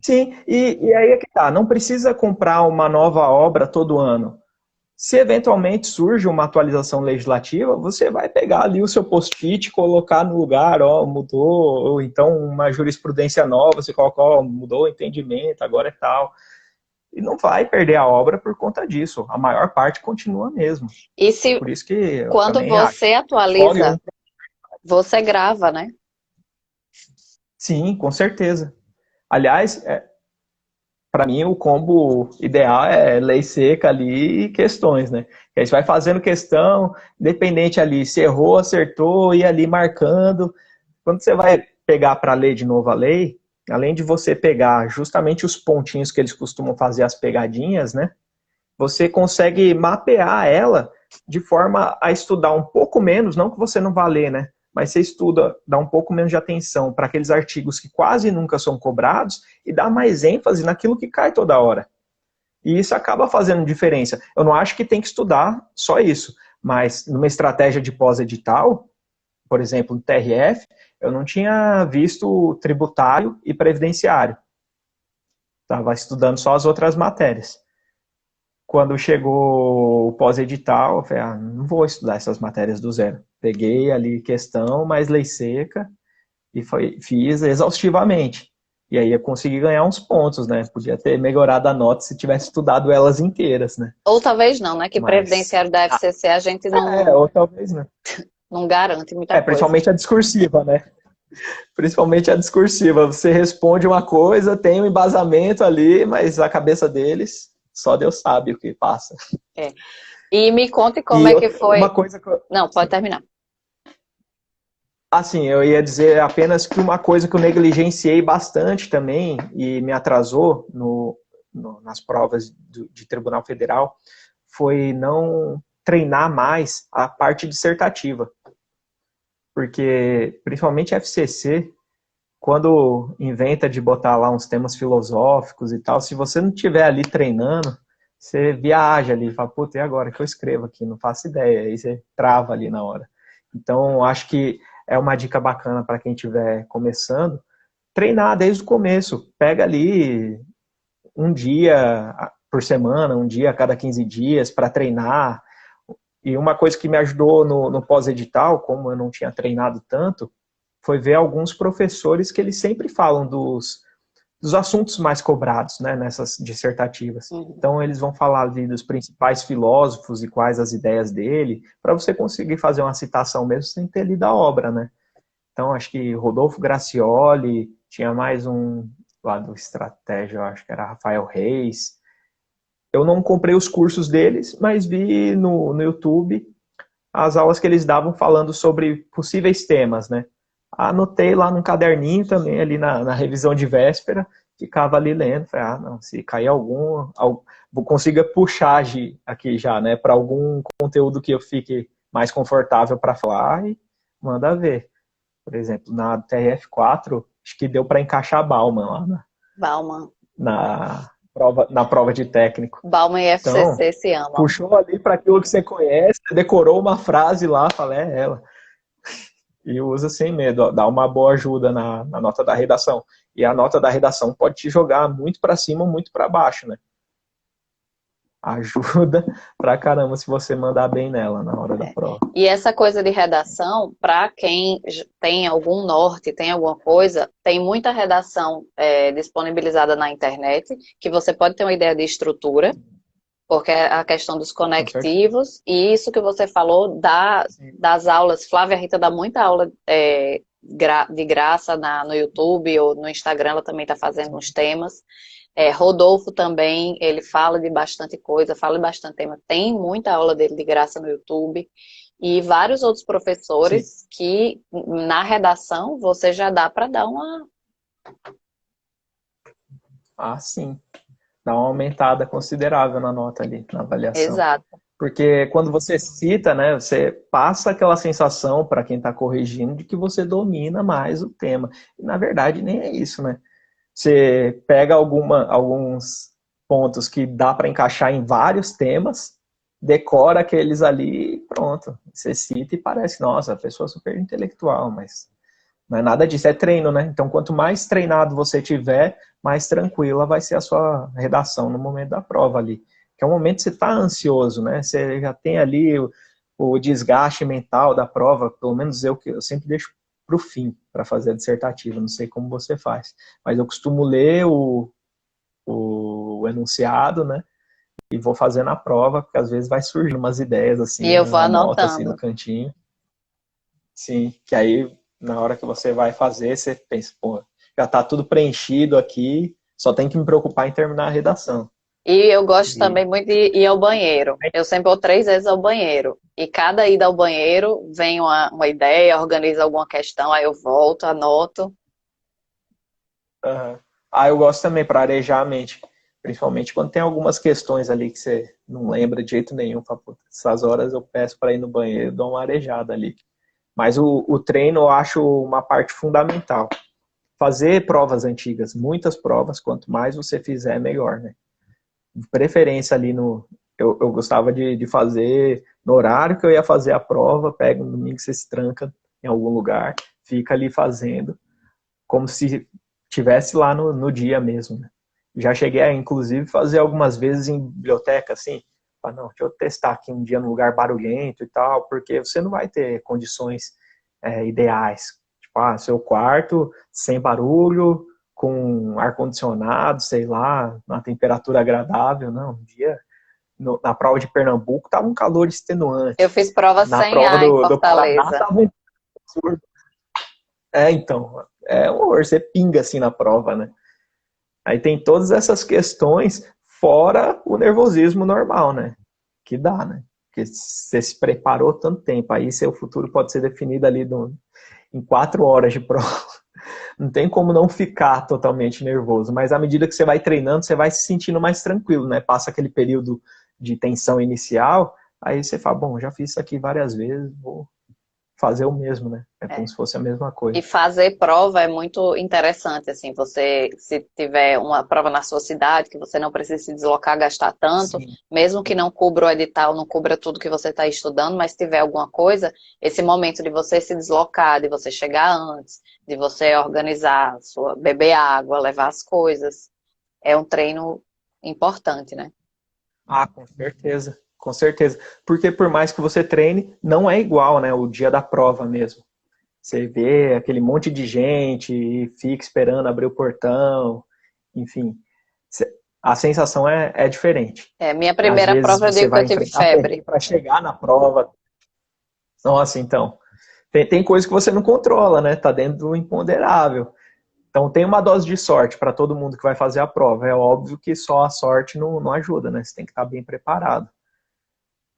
Sim, e aí é que tá, não precisa comprar uma nova obra todo ano. Se eventualmente surge uma atualização legislativa, você vai pegar ali o seu post-it, colocar no lugar, ó, mudou, ou então uma jurisprudência nova, você coloca, ó, mudou o entendimento, agora é tal. E não vai perder a obra por conta disso. A maior parte continua mesmo. E se Por isso que eu quando também acho. você atualiza, você grava, né? Sim, com certeza. Aliás, para mim o combo ideal é lei seca ali e questões, né? E aí você vai fazendo questão, independente ali, se errou, acertou, e ali marcando. Quando você vai pegar para ler de novo a lei, além de você pegar justamente os pontinhos que eles costumam fazer as pegadinhas, né? você consegue mapear ela de forma a estudar um pouco menos, não que você não vá ler, né? Mas você estuda, dá um pouco menos de atenção para aqueles artigos que quase nunca são cobrados e dá mais ênfase naquilo que cai toda hora. E isso acaba fazendo diferença. Eu não acho que tem que estudar só isso, mas numa estratégia de pós-edital, por exemplo, no TRF, eu não tinha visto tributário e previdenciário. Estava estudando só as outras matérias. Quando chegou o pós-edital, eu falei, não vou estudar essas matérias do zero. Peguei ali questão, mais lei seca, e fiz exaustivamente. E aí eu consegui ganhar uns pontos, né? Podia ter melhorado a nota se tivesse estudado elas inteiras, né? Ou talvez não, né? Que previdenciário da FCC a gente ou talvez não. Não garante muita coisa. Principalmente a discursiva, né? Principalmente a discursiva. Você responde uma coisa, tem um embasamento ali, mas a cabeça deles, só Deus sabe o que passa. E me conte como é que foi... Uma coisa que Não, pode terminar. Assim, eu ia dizer apenas que uma coisa que eu negligenciei bastante também e me atrasou nas provas de Tribunal Federal foi não treinar mais a parte dissertativa. Porque, principalmente a FCC, quando inventa de botar lá uns temas filosóficos e tal, se você não estiver ali treinando, você viaja ali, fala, puta, e agora que eu escrevo aqui? Não faço ideia. Aí você trava ali na hora. Então, acho que é uma dica bacana para quem estiver começando, treinar desde o começo. Pega ali um dia por semana, um dia a cada 15 dias para treinar. E uma coisa que me ajudou no pós-edital, como eu não tinha treinado tanto, foi ver alguns professores que eles sempre falam dos assuntos mais cobrados, né, nessas dissertativas. Então, eles vão falar ali dos principais filósofos e quais as ideias dele, para você conseguir fazer uma citação mesmo sem ter lido a obra, né? Então, acho que Rodolfo Gracioli, tinha mais um lá do Estratégia, eu acho que era Rafael Reis. Eu não comprei os cursos deles, mas vi no YouTube as aulas que eles davam falando sobre possíveis temas, né? Anotei lá num caderninho também, ali na revisão de véspera, ficava ali lendo. Falei, não, se cair vou conseguir puxar aqui já, né, para algum conteúdo que eu fique mais confortável para falar e manda ver. Por exemplo, na TRF4, acho que deu para encaixar Bauman lá Bauman. Na prova de técnico. Bauman e FCC então, se amam. Puxou ali para aquilo que você conhece, decorou uma frase lá, falei, é ela. E usa sem medo, dá uma boa ajuda na nota da redação. E a nota da redação pode te jogar muito para cima ou muito para baixo, né? Ajuda pra caramba se você mandar bem nela na hora da prova. E essa coisa de redação, para quem tem algum norte, tem alguma coisa, tem muita redação disponibilizada na internet, que você pode ter uma ideia de estrutura, porque é a questão dos conectivos, e isso que você falou das aulas. Flávia Rita dá muita aula de graça no YouTube ou no Instagram, ela também está fazendo uns temas. Rodolfo também, ele fala de bastante coisa, fala de bastante tema. Tem muita aula dele de graça no YouTube. E vários outros professores que na redação você já dá para dar uma... Sim. Dá uma aumentada considerável na nota ali, na avaliação. Exato. Porque quando você cita, né, você passa aquela sensação para quem está corrigindo de que você domina mais o tema. E na verdade nem é isso, né? Você pega alguns pontos que dá para encaixar em vários temas, decora aqueles ali e pronto. Você cita e parece, nossa, a pessoa é super intelectual, mas não é nada disso, é treino, né? Então, quanto mais treinado você tiver, mais tranquila vai ser a sua redação no momento da prova ali. Que é um momento que você está ansioso, né? Você já tem ali o desgaste mental da prova, pelo menos eu sempre deixo para o fim, para fazer a dissertativa, não sei como você faz. Mas eu costumo ler o enunciado, né? E vou fazendo a prova, porque às vezes vai surgindo umas ideias assim, e eu vou anotando assim, no cantinho. Sim, que aí na hora que você vai fazer, você pensa, pô, já tá tudo preenchido aqui, só tem que me preocupar em terminar a redação. E eu gosto também muito de ir ao banheiro. Eu sempre vou 3 vezes ao banheiro. E cada ida ao banheiro vem uma ideia, organiza alguma questão, aí eu volto, anoto. Eu gosto também para arejar a mente. Principalmente quando tem algumas questões ali que você não lembra de jeito nenhum. Fala, "Puta, essas horas eu peço para ir no banheiro, dou uma arejada ali." Mas o treino eu acho uma parte fundamental. Fazer provas antigas, muitas provas, quanto mais você fizer, melhor, né? De preferência ali no... Eu gostava de fazer no horário que eu ia fazer a prova, pega um domingo, você se tranca em algum lugar, fica ali fazendo, como se tivesse lá no dia mesmo, né? Já cheguei a, inclusive, fazer algumas vezes em biblioteca, assim, não, deixa eu testar aqui um dia num lugar barulhento e tal, porque você não vai ter condições ideais. Tipo, seu quarto sem barulho, com ar-condicionado, sei lá, uma temperatura agradável, não, um dia... Na prova de Pernambuco tava um calor extenuante. Eu fiz prova Na sem prova ar em do Paraná Fortaleza. tava um absurdo. Então, é um horror, você pinga assim na prova, né? Aí tem todas essas questões, fora o nervosismo normal, né? Que dá, né? Porque você se preparou tanto tempo, aí seu futuro pode ser definido ali em 4 horas de prova. Não tem como não ficar totalmente nervoso, mas à medida que você vai treinando, você vai se sentindo mais tranquilo, né? Passa aquele período de tensão inicial, aí você fala, bom, já fiz isso aqui várias vezes, vou fazer o mesmo, né? É como se fosse a mesma coisa. E fazer prova é muito interessante, assim, você, se tiver uma prova na sua cidade, que você não precisa se deslocar, gastar tanto, Sim. mesmo que não cubra o edital, não cubra tudo que você está estudando, mas se tiver alguma coisa, esse momento de você se deslocar, de você chegar antes, de você organizar, beber água, levar as coisas, é um treino importante, né? Com certeza, com certeza. Porque por mais que você treine, não é igual, né? O dia da prova mesmo. Você vê aquele monte de gente e fica esperando abrir o portão, enfim. A sensação é diferente. Minha Às primeira vezes prova eu você digo que eu vai tive enfrentar febre. para chegar na prova. Nossa, então. Tem coisa que você não controla, né? Tá dentro do imponderável. Então tem uma dose de sorte para todo mundo que vai fazer a prova. É óbvio que só a sorte não ajuda, né? Você tem que estar bem preparado.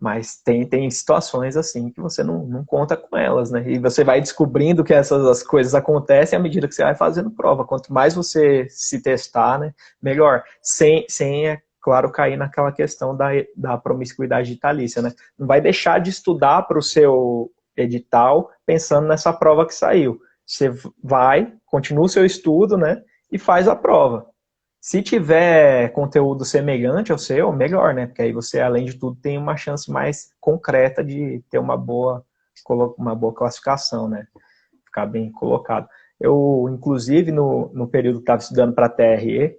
Mas tem situações assim que você não conta com elas, né? E você vai descobrindo que essas coisas acontecem à medida que você vai fazendo prova. Quanto mais você se testar, né, melhor. Sem, é claro, cair naquela questão da promiscuidade vitalícia, né? Não vai deixar de estudar para o seu edital pensando nessa prova que saiu. Você vai, continua o seu estudo, né, e faz a prova. Se tiver conteúdo semelhante ao seu, melhor, né? Porque aí você, além de tudo, tem uma chance mais concreta de ter uma boa classificação, né? Ficar bem colocado. Eu, inclusive, no período que estava estudando para a TRE,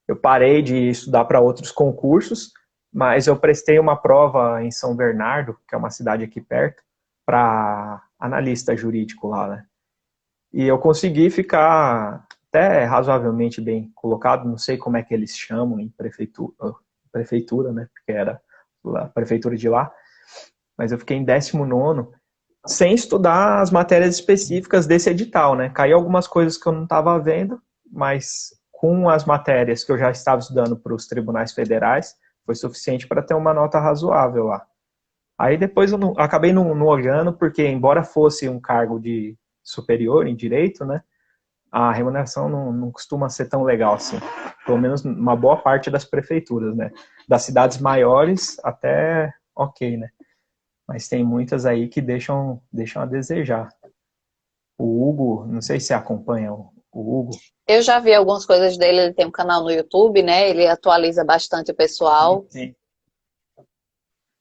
eu parei de estudar para outros concursos, mas eu prestei uma prova em São Bernardo, que é uma cidade aqui perto, para analista jurídico lá, né? E eu consegui ficar até razoavelmente bem colocado, não sei como é que eles chamam em prefeitura, né, porque era a prefeitura de lá, mas eu fiquei em 19º, sem estudar as matérias específicas desse edital, né, caiu algumas coisas que eu não estava vendo, mas com as matérias que eu já estava estudando para os tribunais federais, foi suficiente para ter uma nota razoável lá. Aí depois eu acabei não olhando, porque embora fosse um cargo de superior em direito, né, a remuneração não costuma ser tão legal assim. Pelo menos uma boa parte das prefeituras, né? Das cidades maiores até ok, né? Mas tem muitas aí que deixam a desejar. O Hugo, não sei se você acompanha o Hugo. Eu já vi algumas coisas dele, ele tem um canal no YouTube, né? Ele atualiza bastante o pessoal. Sim.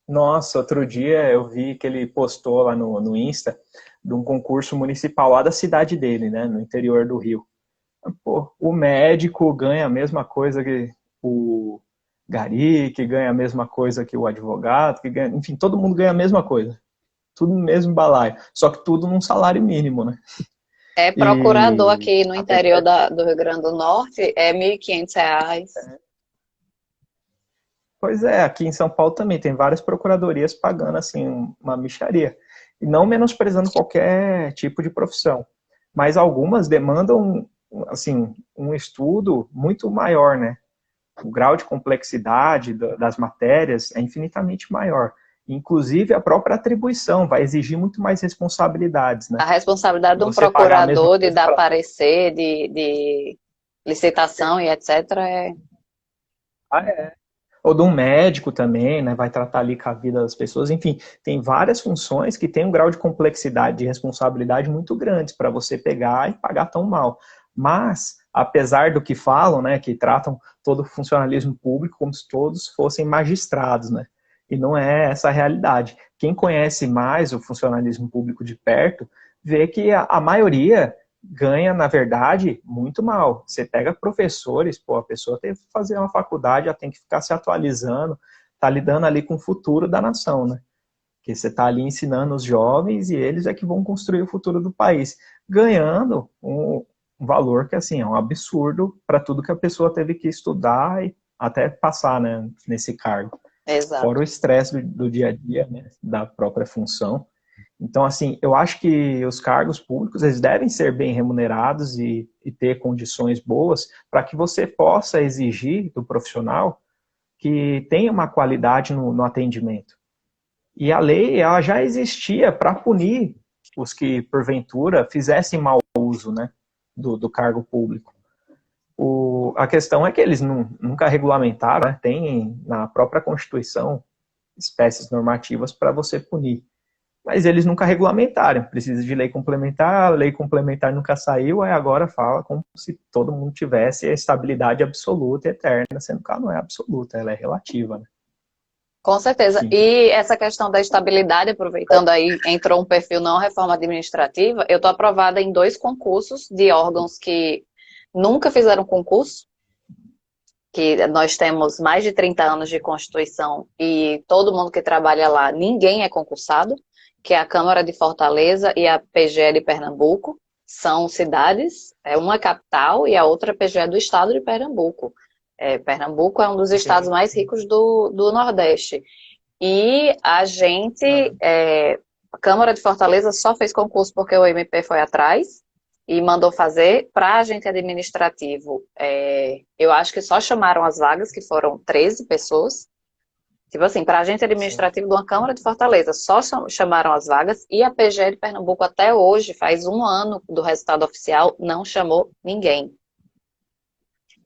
Nossa, outro dia eu vi que ele postou lá no Insta de um concurso municipal lá da cidade dele, né? No interior do Rio. Pô, o médico ganha a mesma coisa que o gari, que ganha a mesma coisa que o advogado, que ganha, enfim, todo mundo ganha a mesma coisa. Tudo no mesmo balaio. Só que tudo num salário mínimo, né? É procurador E aqui no interior do Rio Grande do Norte, é R$ 1.500. Pois é, aqui em São Paulo também tem várias procuradorias pagando assim uma mixaria. E não menosprezando qualquer tipo de profissão. Mas algumas demandam assim um estudo muito maior, né? O grau de complexidade das matérias é infinitamente maior. Inclusive, a própria atribuição vai exigir muito mais responsabilidades, né? A responsabilidade de um Você pagar a mesma procurador de coisa dar para... parecer, de licitação e etc. Ah, é. Ou de um médico também, né? Vai tratar ali com a vida das pessoas. Enfim, tem várias funções que têm um grau de complexidade e responsabilidade muito grandes para você pegar e pagar tão mal. Mas, apesar do que falam, né? Que tratam todo o funcionalismo público como se todos fossem magistrados, né? E não é essa a realidade. Quem conhece mais o funcionalismo público de perto, vê que a maioria ganha, na verdade, muito mal. Você pega professores, pô, a pessoa tem que fazer uma faculdade, já tem que ficar se atualizando, tá lidando ali com o futuro da nação, né? Porque você tá ali ensinando os jovens e eles é que vão construir o futuro do país, ganhando um valor que, assim, é um absurdo para tudo que a pessoa teve que estudar e até passar, né, nesse cargo. Fora Exato. o estresse do dia a dia, né, da própria função. Então, assim, eu acho que os cargos públicos, eles devem ser bem remunerados e ter condições boas para que você possa exigir do profissional que tenha uma qualidade no atendimento. E a lei, ela já existia para punir os que, porventura, fizessem mau uso, né, do cargo público. A questão é que eles nunca regulamentaram, né, tem na própria Constituição espécies normativas para você punir. Mas eles nunca regulamentaram, precisa de lei complementar, a lei complementar nunca saiu, aí agora fala como se todo mundo tivesse a estabilidade absoluta e eterna, sendo que ela não é absoluta, ela é relativa, né? Com certeza. Enfim. E essa questão da estabilidade, aproveitando aí, entrou um perfil não reforma administrativa, eu estou aprovada em 2 concursos de órgãos que nunca fizeram concurso, que nós temos mais de 30 anos de Constituição e todo mundo que trabalha lá, ninguém é concursado, que é a Câmara de Fortaleza e a PGE de Pernambuco. São cidades, uma é capital e a outra é PGE do estado de Pernambuco. Pernambuco é um dos estados mais ricos do Nordeste. E a gente, a Câmara de Fortaleza só fez concurso porque o MP foi atrás e mandou fazer. Para agente administrativo, eu acho que só chamaram as vagas, que foram 13 pessoas. Tipo assim, para agente administrativo de uma Câmara de Fortaleza, só chamaram as vagas e a PGE de Pernambuco até hoje, faz 1 ano do resultado oficial, não chamou ninguém.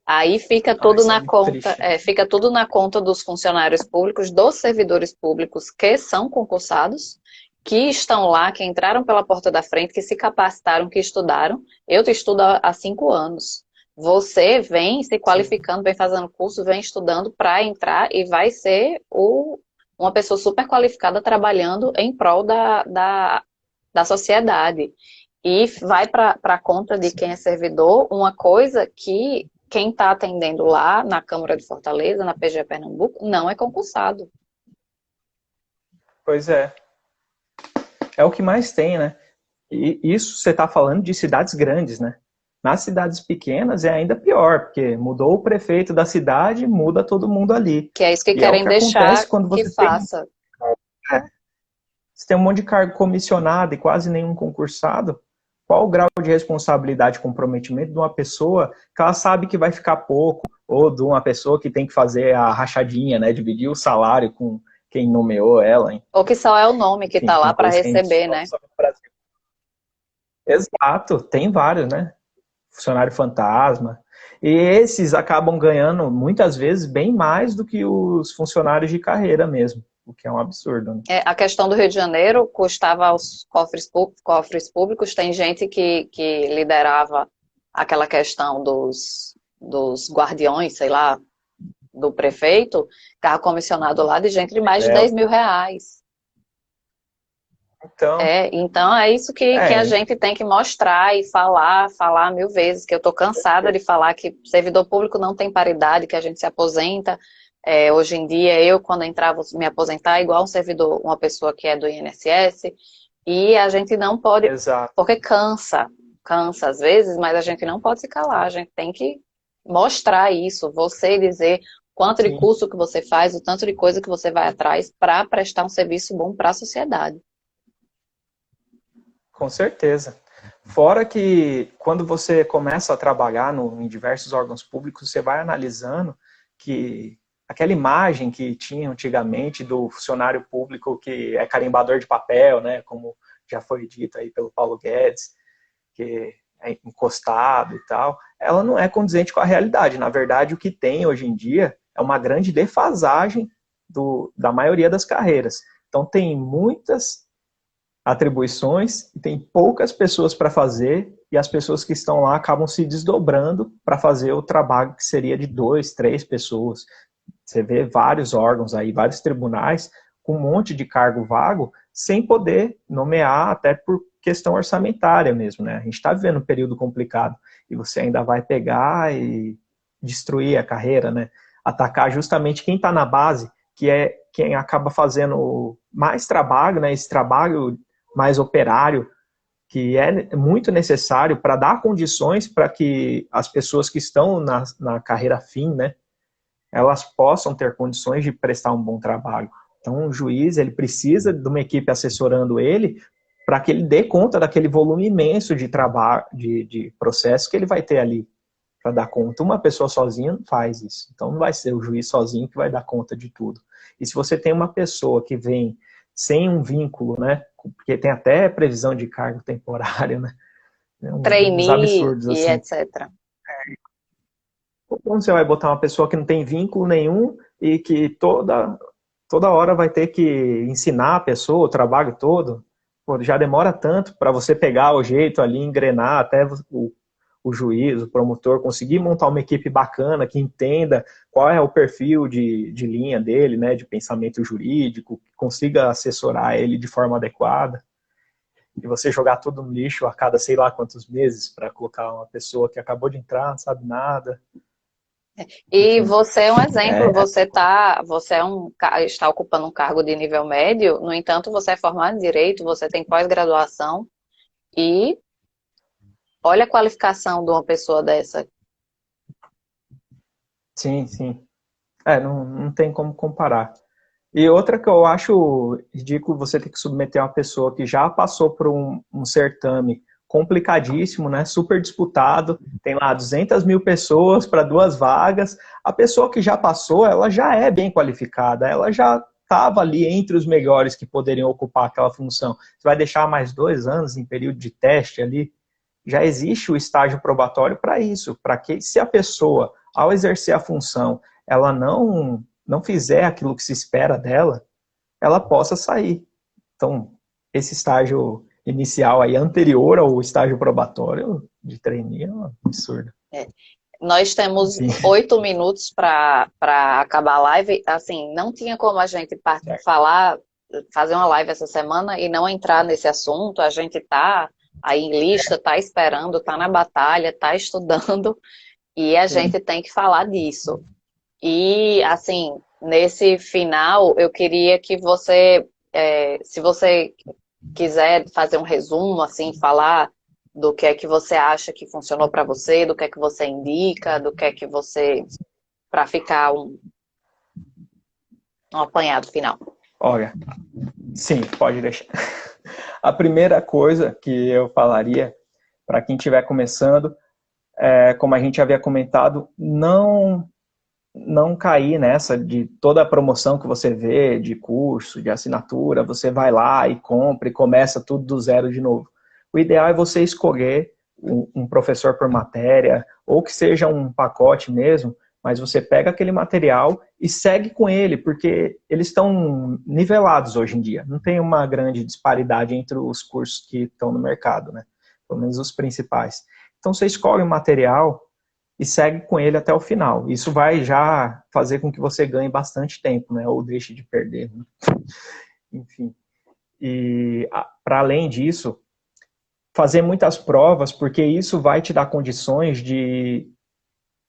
Aí fica tudo Isso é na muito conta, triste. fica tudo na conta dos funcionários públicos, dos servidores públicos que são concursados, que estão lá, que entraram pela porta da frente, que se capacitaram, que estudaram. Eu estudo há 5 anos. Você vem se Sim. qualificando, vem fazendo curso, vem estudando para entrar e vai ser uma pessoa super qualificada trabalhando em prol da sociedade. E vai para a conta de quem é servidor uma coisa que quem está atendendo lá na Câmara de Fortaleza, na PGE Pernambuco, não é concursado. Pois é. É o que mais tem, né? E isso você está falando de cidades grandes, né? Nas cidades pequenas é ainda pior, porque mudou o prefeito da cidade, muda todo mundo ali. Que é isso que E é o querem que deixar acontece quando que faça. você tem um monte de cargo comissionado e quase nenhum concursado. Qual o grau de responsabilidade e comprometimento de uma pessoa que ela sabe que vai ficar pouco, ou de uma pessoa que tem que fazer a rachadinha, né? Dividir o salário com quem nomeou ela, hein? Ou que só é o nome que Enfim, está lá tem para coisas que a gente receber, né? só no Brasil. Exato, tem vários, né? Funcionário fantasma. E esses acabam ganhando, muitas vezes, bem mais do que os funcionários de carreira mesmo, o que é um absurdo, né? A questão do Rio de Janeiro custava aos cofres públicos. Tem gente que liderava aquela questão dos guardiões, sei lá, do prefeito, carro comissionado lá de gente de mais de 10 mil reais. Então, Então é isso que a gente tem que mostrar e falar 1000 vezes, que eu estou cansada de falar que servidor público não tem paridade, que a gente se aposenta. Hoje em dia, eu, quando entrar, vou me aposentar igual um servidor, uma pessoa que é do INSS, e a gente não pode, exato. porque cansa às vezes, mas a gente não pode se calar, a gente tem que mostrar isso, você dizer quanto de Sim, curso que você faz, o tanto de coisa que você vai atrás para prestar um serviço bom para a sociedade. com certeza. Fora que quando você começa a trabalhar em diversos órgãos públicos, você vai analisando que aquela imagem que tinha antigamente do funcionário público que é carimbador de papel, né, como já foi dito aí pelo Paulo Guedes, que é encostado e tal, ela não é condizente com a realidade. Na verdade, o que tem hoje em dia é uma grande defasagem da maioria das carreiras. Então tem muitas atribuições e tem poucas pessoas para fazer, e as pessoas que estão lá acabam se desdobrando para fazer o trabalho que seria de 2, 3 pessoas. Você vê vários órgãos aí, vários tribunais com um monte de cargo vago, sem poder nomear, até por questão orçamentária mesmo, né? A gente está vivendo um período complicado, e você ainda vai pegar e destruir a carreira, né? Atacar justamente quem está na base, que é quem acaba fazendo mais trabalho, né? Esse trabalho mais operário, que é muito necessário para dar condições para que as pessoas que estão na carreira fim, né? Elas possam ter condições de prestar um bom trabalho. Então, o juiz, ele precisa de uma equipe assessorando ele para que ele dê conta daquele volume imenso de trabalho, de processo que ele vai ter ali para dar conta. Uma pessoa sozinha não faz isso. Então, não vai ser o juiz sozinho que vai dar conta de tudo. E se você tem uma pessoa que vem sem um vínculo, né, porque tem até previsão de cargo temporário, né, uns Trainee absurdos e assim. etc. Como você vai botar uma pessoa que não tem vínculo nenhum e que toda hora vai ter que ensinar a pessoa o trabalho todo? Pô, já demora tanto para você pegar o jeito ali, engrenar até o juiz, o promotor, conseguir montar uma equipe bacana que entenda qual é o perfil de linha dele, né, de pensamento jurídico, que consiga assessorar ele de forma adequada. E você jogar tudo no lixo a cada sei lá quantos meses para colocar uma pessoa que acabou de entrar, não sabe nada. E Enfim, você é um exemplo, está ocupando um cargo de nível médio, no entanto, você é formado em Direito, você tem pós-graduação, e olha a qualificação de uma pessoa dessa. sim, sim. Não tem como comparar. E outra que eu acho ridículo você ter que submeter uma pessoa que já passou por um certame complicadíssimo, né, super disputado, tem lá 200 mil pessoas para 2 vagas, a pessoa que já passou, ela já é bem qualificada, ela já estava ali entre os melhores que poderiam ocupar aquela função. Você vai deixar mais 2 anos em período de teste ali? Já existe o estágio probatório para isso, para que se a pessoa, ao exercer a função, ela não fizer aquilo que se espera dela, ela possa sair. Então, esse estágio inicial aí, anterior ao estágio probatório de trainee, é um absurdo. Nós temos Sim. 8 minutos para acabar a live. Assim, não tinha como a gente fazer uma live essa semana e não entrar nesse assunto. A gente está aí em lista, está esperando, está na batalha, está estudando, e a gente tem que falar disso. E, assim, nesse final, eu queria que você, se você quiser fazer um resumo, assim, falar do que é que você acha que funcionou para você, do que é que você indica, do que é que você, para ficar um apanhado final. Olha, sim, pode deixar. A primeira coisa que eu falaria para quem estiver começando, como a gente havia comentado, não cair nessa de toda a promoção que você vê de curso, de assinatura, você vai lá e compra e começa tudo do zero de novo. O ideal é você escolher um professor por matéria, ou que seja um pacote mesmo, mas você pega aquele material e segue com ele, porque eles estão nivelados hoje em dia. Não tem uma grande disparidade entre os cursos que estão no mercado, né? Pelo menos os principais. Então você escolhe o material e segue com ele até o final. Isso vai já fazer com que você ganhe bastante tempo, né? Ou deixe de perder. Né? Enfim. E, para além disso, fazer muitas provas, porque isso vai te dar condições de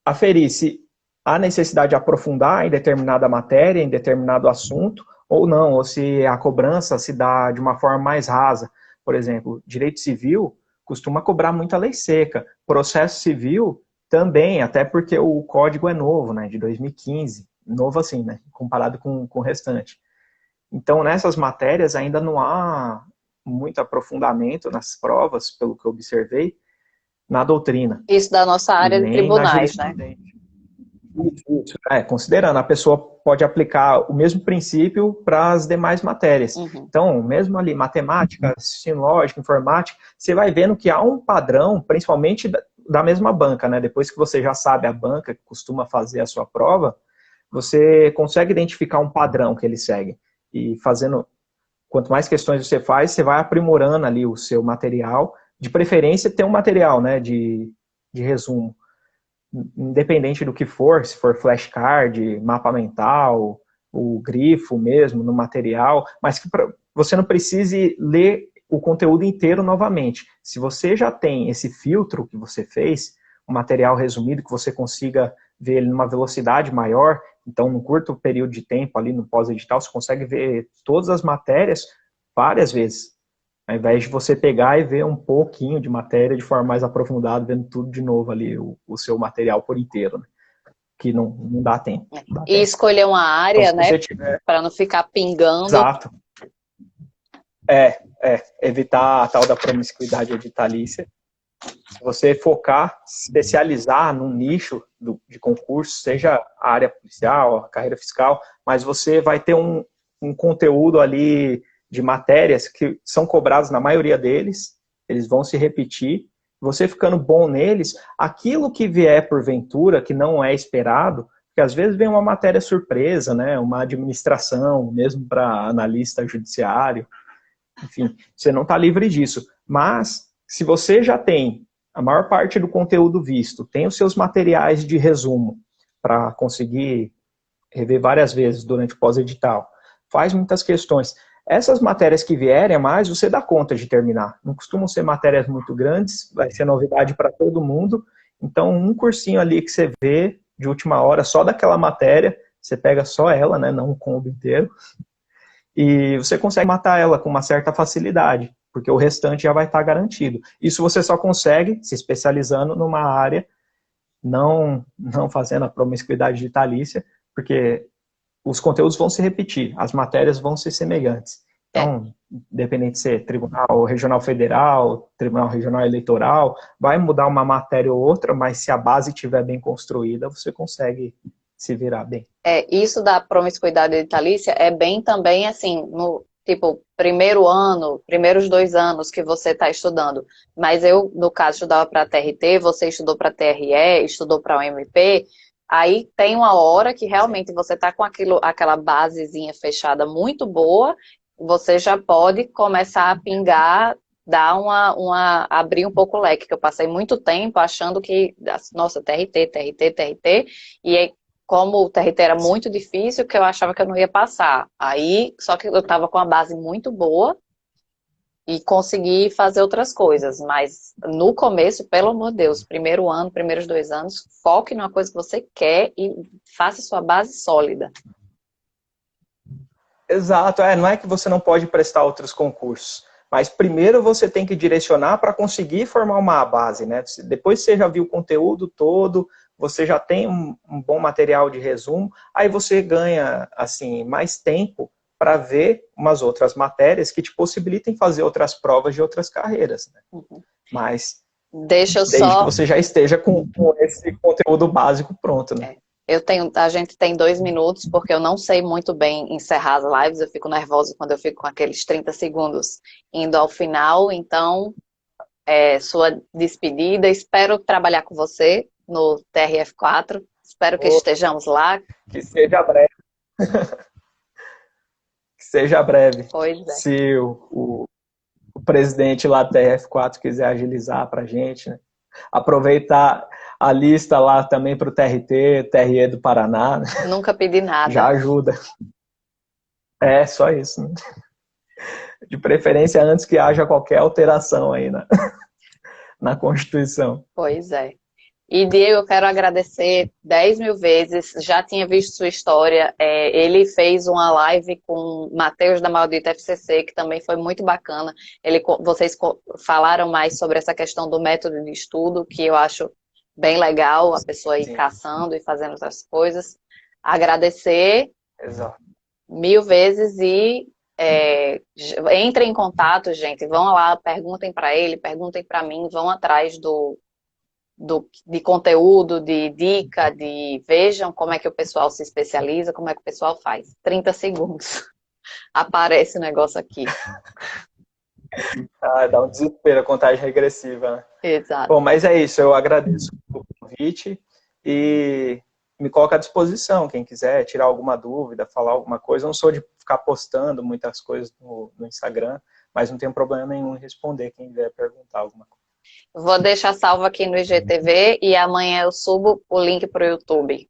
aferir se há necessidade de aprofundar em determinada matéria, em determinado assunto, ou não, ou se a cobrança se dá de uma forma mais rasa. Por exemplo, direito civil costuma cobrar muita lei seca. Processo civil também, até porque o código é novo, né, de 2015, novo assim, né, comparado com o restante. Então, nessas matérias ainda não há muito aprofundamento nas provas, pelo que eu observei, na doutrina. Isso da nossa área de nem na tribunais, né? jurisprudência. Isso. Considerando, a pessoa pode aplicar o mesmo princípio para as demais matérias. Uhum. Então, mesmo ali, matemática, sistema lógico, informática, você vai vendo que há um padrão, principalmente da mesma banca, né? Depois que você já sabe a banca que costuma fazer a sua prova, você consegue identificar um padrão que ele segue. E fazendo, quanto mais questões você faz, você vai aprimorando ali o seu material. De preferência, ter um material, né, de resumo. Independente do que for, se for flashcard, mapa mental, o grifo mesmo no material, mas que você não precise ler o conteúdo inteiro novamente. Se você já tem esse filtro que você fez, um material resumido que você consiga ver ele numa velocidade maior, então num curto período de tempo ali no pós-edital, você consegue ver todas as matérias várias vezes, ao invés de você pegar e ver um pouquinho de matéria de forma mais aprofundada, vendo tudo de novo ali, o seu material por inteiro, né? Que não dá tempo. Não dá E tempo. escolher uma área, então, né, você tiver... para não ficar pingando. Exato. Evitar a tal da promiscuidade editalícia. Se você focar, se especializar num nicho de concurso, seja a área policial, a carreira fiscal, mas você vai ter um conteúdo ali de matérias que são cobradas na maioria deles, eles vão se repetir. Você ficando bom neles, aquilo que vier porventura, que não é esperado, porque às vezes vem uma matéria surpresa, né, uma administração, mesmo para analista judiciário, enfim, você não está livre disso. Mas, se você já tem a maior parte do conteúdo visto, tem os seus materiais de resumo para conseguir rever várias vezes durante o pós-edital, faz muitas questões. Essas matérias que vierem a mais, você dá conta de terminar. Não costumam ser matérias muito grandes, vai ser novidade para todo mundo. Então, um cursinho ali que você vê de última hora, só daquela matéria, você pega só ela, né, não o combo inteiro, e você consegue matar ela com uma certa facilidade, porque o restante já vai estar garantido. Isso você só consegue se especializando numa área, não fazendo a promiscuidade vitalícia, porque os conteúdos vão se repetir, as matérias vão ser semelhantes. Então, independente de ser Tribunal Regional Federal, Tribunal Regional Eleitoral, vai mudar uma matéria ou outra, mas se a base estiver bem construída, você consegue se virar bem. Isso da promiscuidade editalícia é bem também assim, no tipo, primeiro ano, primeiros 2 anos que você está estudando. Mas eu, no caso, estudava para a TRT, você estudou para a TRE, estudou para o MP. Aí tem uma hora que realmente você está com aquela basezinha fechada muito boa, você já pode começar a pingar, dar abrir um pouco o leque, que eu passei muito tempo achando que, nossa, TRT, TRT, TRT, e aí, como o TRT era muito difícil, que eu achava que eu não ia passar. Aí, só que eu estava com a base muito boa, e conseguir fazer outras coisas, mas no começo, pelo amor de Deus, primeiro ano, primeiros 2 anos, foque numa coisa que você quer e faça sua base sólida. Exato, não é que você não pode prestar outros concursos, mas primeiro você tem que direcionar para conseguir formar uma base, né? Depois você já viu o conteúdo todo, você já tem um bom material de resumo, aí você ganha, assim, mais tempo para ver umas outras matérias que te possibilitem fazer outras provas de outras carreiras, né? Uhum. Mas desde que você já esteja com esse conteúdo básico pronto, né? A gente tem 2 minutos, porque eu não sei muito bem encerrar as lives, eu fico nervosa quando eu fico com aqueles 30 segundos indo ao final, então, sua despedida, espero trabalhar com você no TRF4, espero que estejamos lá. Que seja breve. Que seja breve. Pois é. Se o presidente lá do TRF4 quiser agilizar para a gente, né? Aproveitar a lista lá também para o TRT, TRE do Paraná. Né? Nunca pedi nada. Já ajuda. Só isso. Né? De preferência antes que haja qualquer alteração aí na Constituição. Pois é. E Diego, eu quero agradecer 10 mil vezes, já tinha visto sua história, ele fez uma live com Matheus da Maldita FCC, que também foi muito bacana, vocês falaram mais sobre essa questão do método de estudo, que eu acho bem legal, a pessoa ir caçando e fazendo outras coisas. Agradecer Exato. 1000 vezes e entrem em contato, gente, vão lá, perguntem para ele, perguntem para mim, vão atrás de conteúdo, de dica, vejam como é que o pessoal se especializa, como é que o pessoal faz. 30 segundos. Aparece o negócio aqui. Dá um desespero, a contagem regressiva. Né? Exato. Bom, mas é isso, eu agradeço o convite e me coloco à disposição, quem quiser tirar alguma dúvida, falar alguma coisa. Eu não sou de ficar postando muitas coisas no Instagram, mas não tenho problema nenhum em responder quem vier perguntar alguma coisa. Vou deixar salvo aqui no IGTV e amanhã eu subo o link para o YouTube.